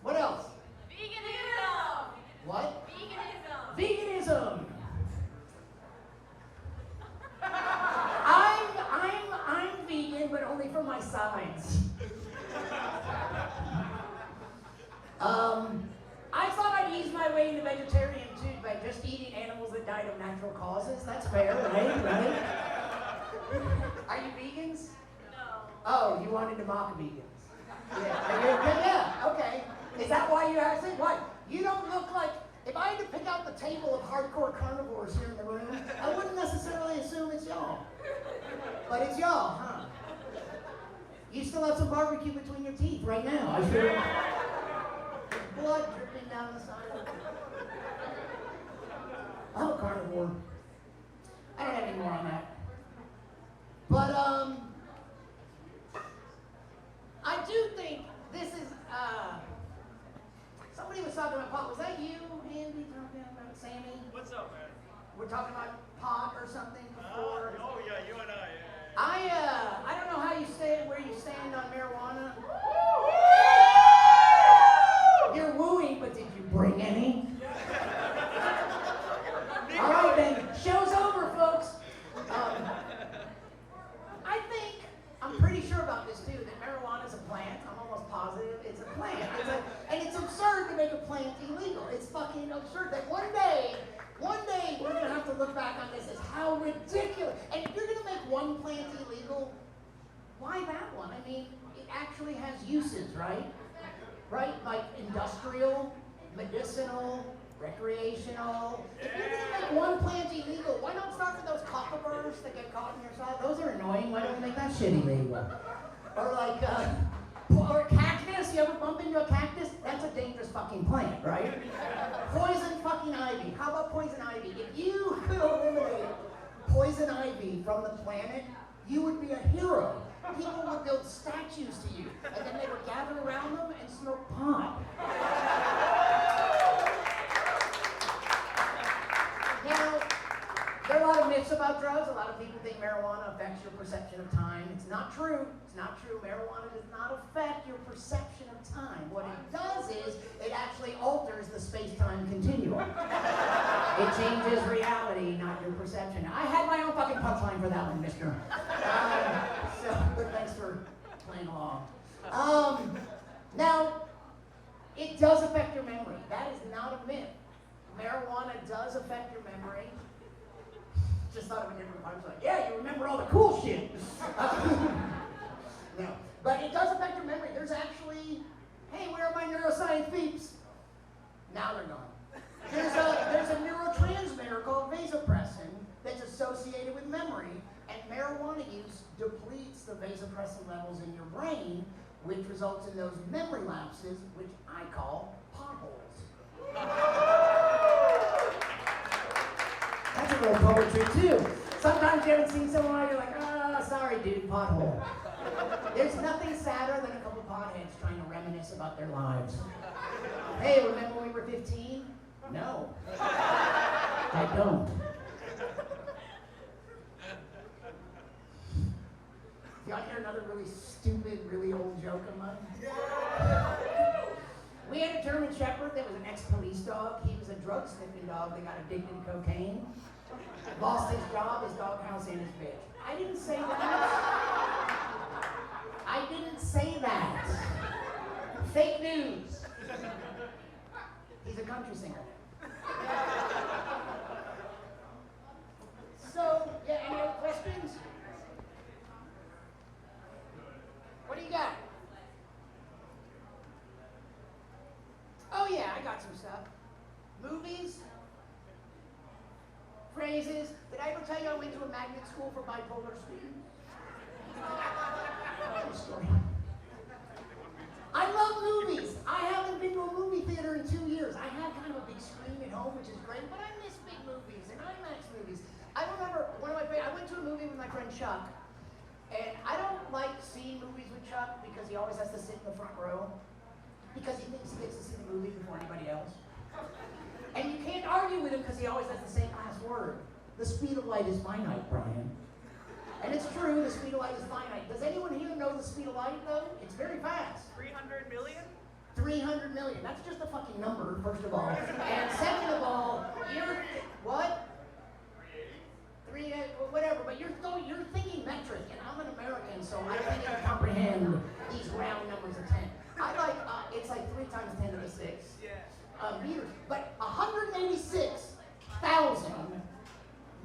What else? Veganism. What? Veganism. Veganism. I'm vegan, but only for my sides. I thought I'd ease my way into vegetarian too by just eating animals that died of natural causes. That's fair, right? Are you vegans? No. Oh, you wanted to mock vegans. Yeah. Are you okay? Yeah, okay. Is that why you asked it? What? You don't look like, if I had to pick out the table of hardcore carnivores here in the room, I wouldn't necessarily assume it's y'all. But it's y'all, huh? You still have some barbecue between your teeth right now. I sure. Blood dripping down the side of it. I'm a carnivore. I don't have any more on that. But, I do think this is, somebody was talking about pot. Was that you, Andy, talking about Sammy? What's up, man? We're talking about pot or something before. Oh yeah, you and I. Yeah. I don't know how you stand, where you stand on marijuana. You're wooing, but did you bring any? All right then, show's over, folks. I'm pretty sure about this too, that marijuana is a plant. I'm almost positive it's a plant. And it's absurd to make a plant illegal. It's fucking absurd that one day we're gonna have to look back on this as how ridiculous. And if you're gonna make one plant illegal, why that one? I mean, it actually has uses, right? Right? Like industrial, medicinal, recreational. If you're gonna make one plant illegal, why not start with those cockleburrs that get caught in your side? Those are annoying. Why don't we make that shit illegal? Or like, or cactus. You ever bump into a cactus? That's a dangerous fucking plant, right? Poison fucking ivy. How about poison ivy? If you could eliminate poison ivy from the planet, you would be a hero. People would build statues to you, and then they would gather around them and smoke pot. Now, there are a lot of myths about drugs. A lot of people think marijuana affects your perception of time. It's not true. It's not true. Marijuana does not affect your perception of time. What it does is it actually alters the space-time continuum. It changes reality, not your perception. I had my own fucking punchline for that one, mister. But thanks for playing along. Now, it does affect your memory. That is not a myth. Marijuana does affect your memory. Just thought of a different punchline. Yeah, you remember all the cool shit. No, but it does affect your memory. There's actually, hey, where are my neuroscience peeps? Now they're gone. There's a neurotransmitter called vasopressin that's associated with memory, and marijuana use depletes the vasopressin levels in your brain, which results in those memory lapses, which I call potholes. poetry too. Sometimes you haven't seen someone, you're like, sorry dude, pothole. There's nothing sadder than a couple potheads trying to reminisce about their lives. Hey, remember when we were 15? No. I don't. You want to hear another really stupid, really old joke of mine? We had a German Shepherd that was an ex-police dog. He was a drug-sniffing dog that got addicted to cocaine. Lost his job, his doghouse, and his bitch. I didn't say that. I didn't say that. Fake news. He's a country singer. So, yeah, any other questions? What do you got? Oh yeah, I got some stuff. Movies, phrases. Did I ever tell you I went to a magnet school for bipolar students? True story. I love movies. I haven't been to a movie theater in 2 years. I have kind of a big screen at home, which is great, but I miss big movies and IMAX movies. I remember one of my favorite, I went to a movie with my friend Chuck, and I don't like seeing movies with Chuck because he always has to sit in the front row because he thinks he gets to see the movie before anybody else. And you can't argue with him because he always has the same last word. The speed of light is finite, Brian. And it's true, the speed of light is finite. Does anyone here know the speed of light, though? It's very fast. 300 million? 300 million. That's just a fucking number, first of all. And second of all, what? 380? Whatever, but you're thinking metric, and I'm an American, so I can't even comprehend these round numbers of 10. I like, it's like 3 times 10 to the 6 meters. But 186,000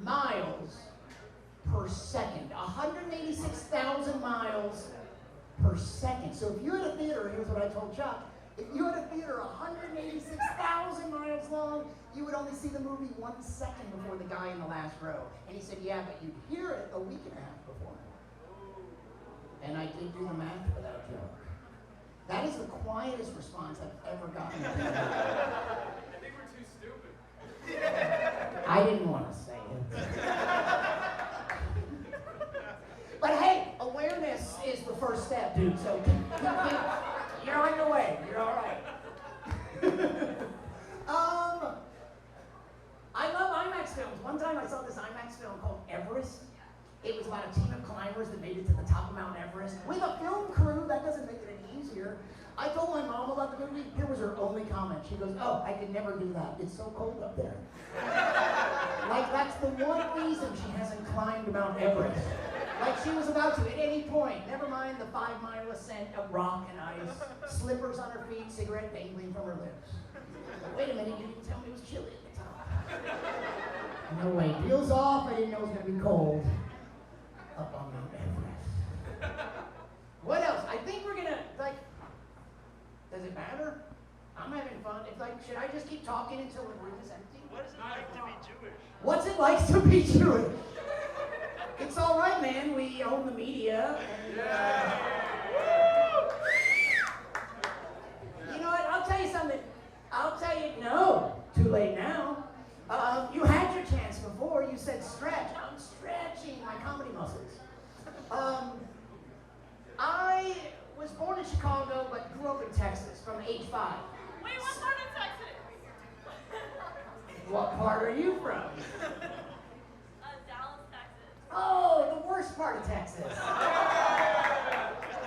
miles per second. 186,000 miles per second. So if you're at a theater, here's what I told Chuck, if you're at a theater 186,000 miles long, you would only see the movie 1 second before the guy in the last row. And he said, yeah, but you'd hear it a week and a half before. And I did do the math for that joke. That is the quietest response I've ever gotten. I think we're too stupid. I didn't want to say it. But hey, awareness is the first step, dude. So you're on your way. You're all right. I love IMAX films. One time I saw this IMAX film called Everest. It was about a team of climbers that made it to the top of Mount Everest with a film crew. That doesn't make it any easier. I told my mom about the movie. Here was her only comment. She goes, oh, I could never do that. It's so cold up there. Like, that's the one reason she hasn't climbed Mount Everest. Like, she was about to at any point. Never mind the 5-mile ascent of rock and ice, slippers on her feet, cigarette dangling from her lips. But wait a minute, you didn't tell me it was chilly at the top. No way. Deal's off. I didn't know it was going to be cold up on Mount Everest. What else? I think we're going to, like, does it matter? I'm having fun. It's like, should I just keep talking until the room is empty? What is it like to be Jewish? What's it like to be Jewish? It's all right, man. We own the media. And, you know what? I'll tell you something. No. Too late now. You had your chance before. You said stretch. I'm stretching my comedy muscles. I was born in Chicago, but grew up in Texas from age 5. Wait, what part of Texas? What part are you from? Dallas, Texas. Oh, the worst part of Texas.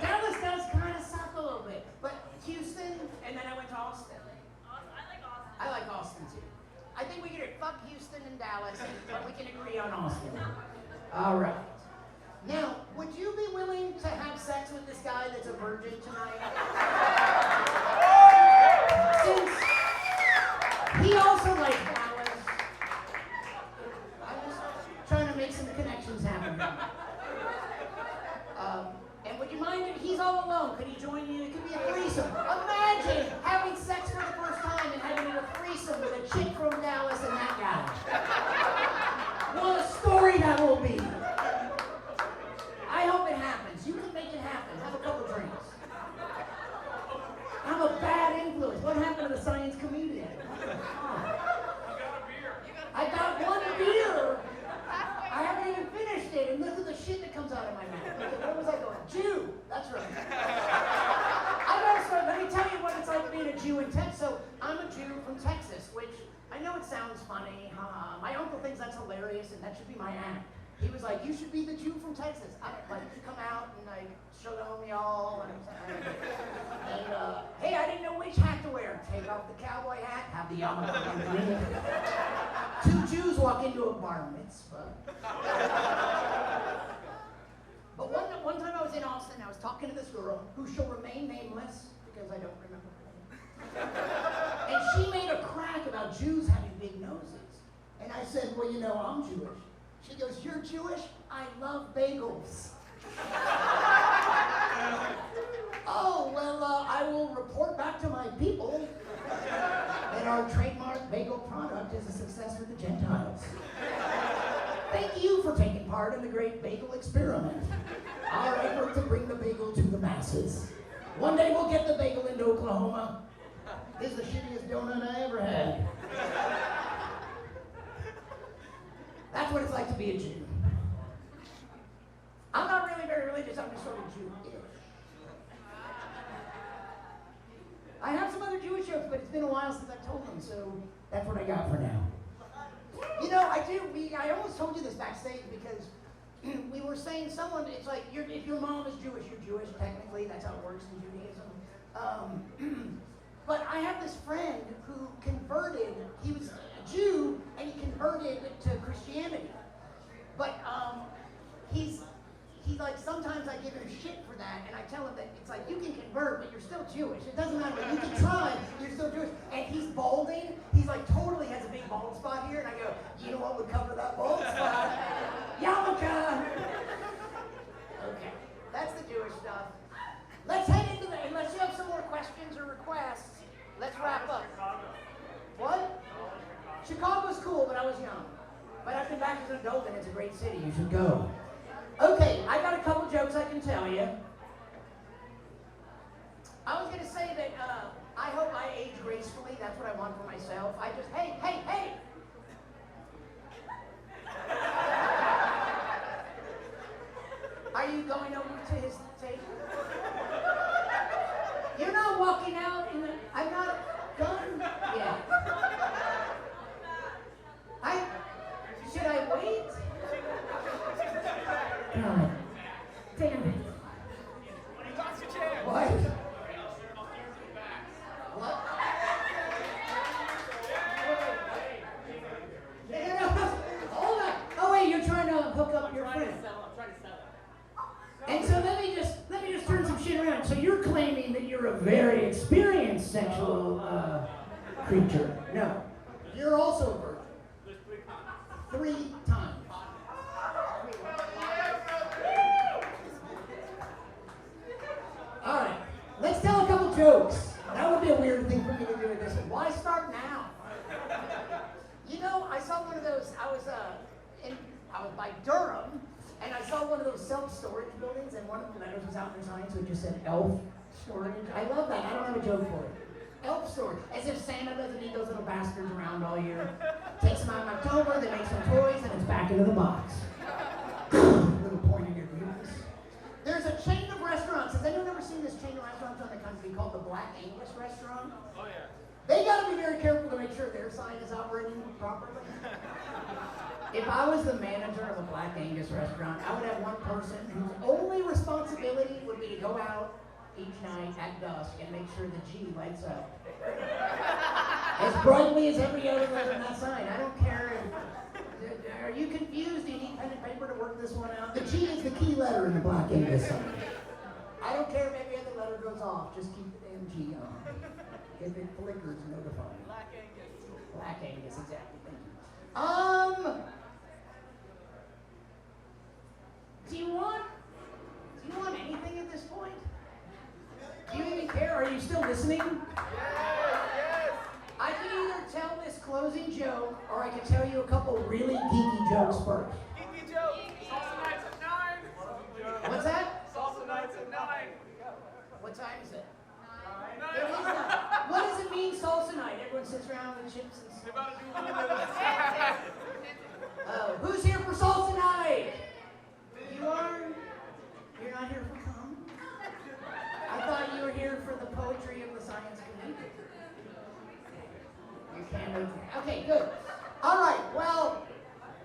Dallas does kind of suck a little bit, but Houston, and then I went to Austin. I like Austin. I like Austin too. I think we can fuck Houston and Dallas, but we can agree on Austin. All right. Now, would you be willing to have sex with this guy that's a virgin tonight? Since he also likes flowers, I'm just trying to make some connections happen. And would you mind if he's all alone? Could he join you? It could be a threesome. Imagine having sex for the first time and having a threesome with a chick from Dallas and that guy. What a story that will be. I hope it happens. You can make it happen. Have a couple drinks. I'm a know it sounds funny. My uncle thinks that's hilarious, and that should be my act. He was like, you should be the Jew from Texas. I'd like come out and like shalom y'all, and hey, I didn't know which hat to wear. Take off the cowboy hat, have the yarmulke. Two Jews walk into a bar mitzvah. But one time I was in Austin, I was talking to this girl who shall remain nameless because I don't remember her name. And she made a crack about Jews having big noses. And I said, well, you know, I'm Jewish. She goes, you're Jewish? I love bagels. Oh, well, I will report back to my people that our trademark bagel product is a success with the Gentiles. Thank you for taking part in the great bagel experiment. Our effort to bring the bagel to the masses. One day we'll get the bagel into Oklahoma. This is the shittiest donut I ever had. That's what it's like to be a Jew. I'm not really very religious, I'm just sort of Jewish. I have some other Jewish jokes, but it's been a while since I've told them, so that's what I got for now. You know, I almost told you this backstage because we were saying it's like, if your mom is Jewish, you're Jewish, technically, that's how it works in Judaism. But I have this friend who converted, he was a Jew, and he converted to Christianity. But he like, sometimes I give him shit for that, and I tell him that it's like, you can convert, but you're still Jewish. It doesn't matter, you can try, you're still Jewish. And he's balding, he's like, totally has a big bald spot here, and I go, you know what would cover that bald spot? Yarmulke! Okay, that's the Jewish stuff. Let's head into that, unless you have some more questions or requests, let's wrap up. What? Chicago's cool, but I was young. But I've been back as an adult, and it's a great city, you should go. Okay, I got a couple jokes I can tell you. I was going to say that I hope I age gracefully. That's what I want for myself. Hey! Are you going over to his table? You're not walking out in the... I'm not done yet. Should I wait? God damn it. What? What? Hold on. Oh wait, you're trying to hook up your friend. I'm trying to sell it. And so let me just turn some shit around. So you're claiming that you're a very experienced sexual creature. No. You're also a virgin. 3 times. All right, let's tell a couple jokes. That would be a weird thing for me to do at this one. Why start now? You know, I saw one of those. I was by Durham, and I saw one of those self-storage buildings, and one of the letters was out in the sign, so it just said "Elf Storage." I love that. I don't have a joke for it. Elf storage, as if Santa doesn't need those little bastards around all year. Takes them out in October, they make some toys, and it's back into the box. Little pointy ear beauties. There's a chain of restaurants. Has anyone ever seen this chain of restaurants around the country called the Black Angus Restaurant? Oh, yeah. They gotta be very careful to make sure their sign is operating properly. If I was the manager of a Black Angus restaurant, I would have one person whose only responsibility would be to go out each night at dusk and make sure the G lights up as brightly as every other letter in that sign. I don't care. Are you confused? Do you need pen and paper to work this one out? The G is the key letter in the Black Angus sign. I don't care if every other letter goes off. Just keep the damn G on. If it flickers, notify me. Black Angus. Black Angus, exactly. Thank you. Do you want anything at this point? Do you even care? Are you still listening? Yes! I can either tell this closing joke, or I can tell you a couple really geeky jokes first. Geeky joke. Salsa nights at 9. What's that? Salsa nights at 9. What time is it? 9. There is none. What does it mean, salsa night? Everyone sits around with chips and We're about to do a little bit of this. Oh, who's here for salsa night? You are? You're not here for fun? I thought you were here for the poetry of the science community. You can't. Okay, Okay, good. All right, well,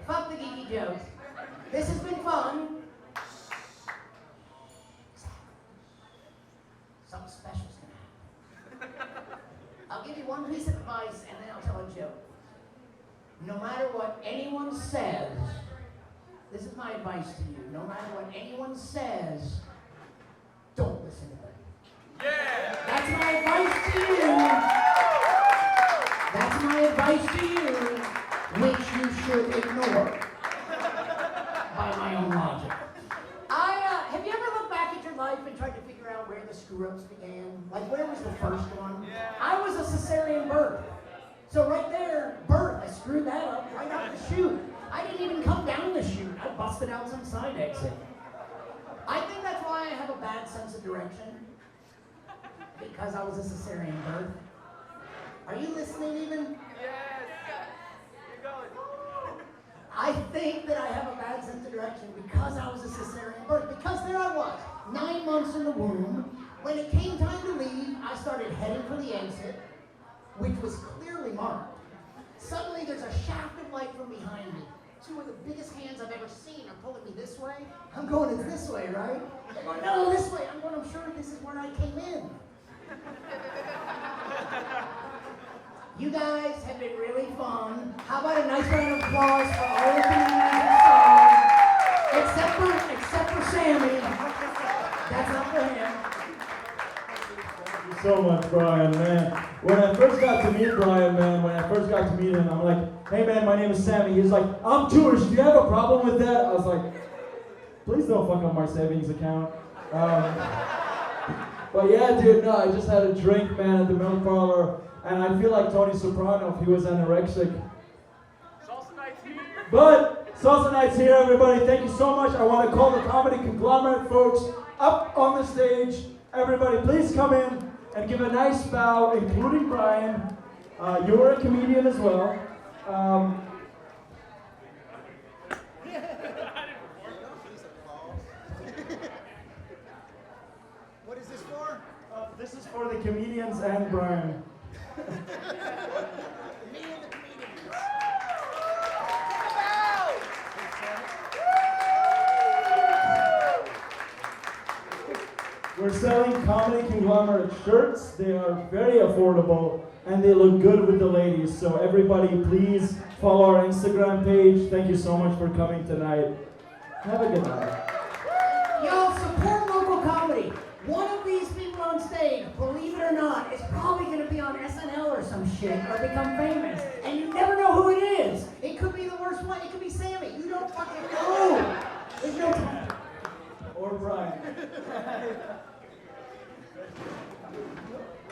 fuck the geeky jokes. This has been fun. Something special's gonna happen. I'll give you one piece of advice and then I'll tell a joke. No matter what anyone says, this is my advice to you. No matter what anyone says, don't listen to them. Yeah! That's my advice to you. That's my advice to you, which you should ignore by my own logic. Have you ever looked back at your life and tried to figure out where the screw-ups began? Like, where was the first one? Yeah. I was a cesarean birth. So right there, birth, I screwed that up right out the chute. I didn't even come down the chute. I busted out some side exit. I think that's why I have a bad sense of direction. Because I was a cesarean birth. Are you listening even? Yes! You're going. I think that I have a bad sense of direction because I was a cesarean birth. Because there I was, 9 months in the womb. When it came time to leave, I started heading for the exit, which was clearly marked. Suddenly there's a shaft of light from behind me. Two of the biggest hands I've ever seen are pulling me this way. I'm going, it's this way, right? They're going, no, this way. I'm going, I'm sure this is where I came in. You guys have been really fun. How about a nice round of applause for all of the music except for Sammy. That's not for him. Thank you so much, Brian, man. When I first got to meet Brian, man, I'm like, hey man, my name is Sammy. He's like, I'm Jewish, do you have a problem with that? I was like, please don't fuck up my savings account. But yeah, dude, no, I just had a drink, man, at the milk parlor, and I feel like Tony Soprano if he was anorexic. Salsa night's here! But Salsa Night's here, everybody. Thank you so much. I want to call the comedy conglomerate folks up on the stage. Everybody, please come in and give a nice bow, including Brian. You're a comedian as well. What is this for? This is for the comedians and Brian. Me and the comedians. We're selling comedy conglomerate shirts. They are very affordable and they look good with the ladies. So everybody, please follow our Instagram page. Thank you so much for coming tonight. Have a good night. Y'all support local comedy. One of these people on stage, believe it or not, is probably going to be on SNL or some shit or become famous. And you never know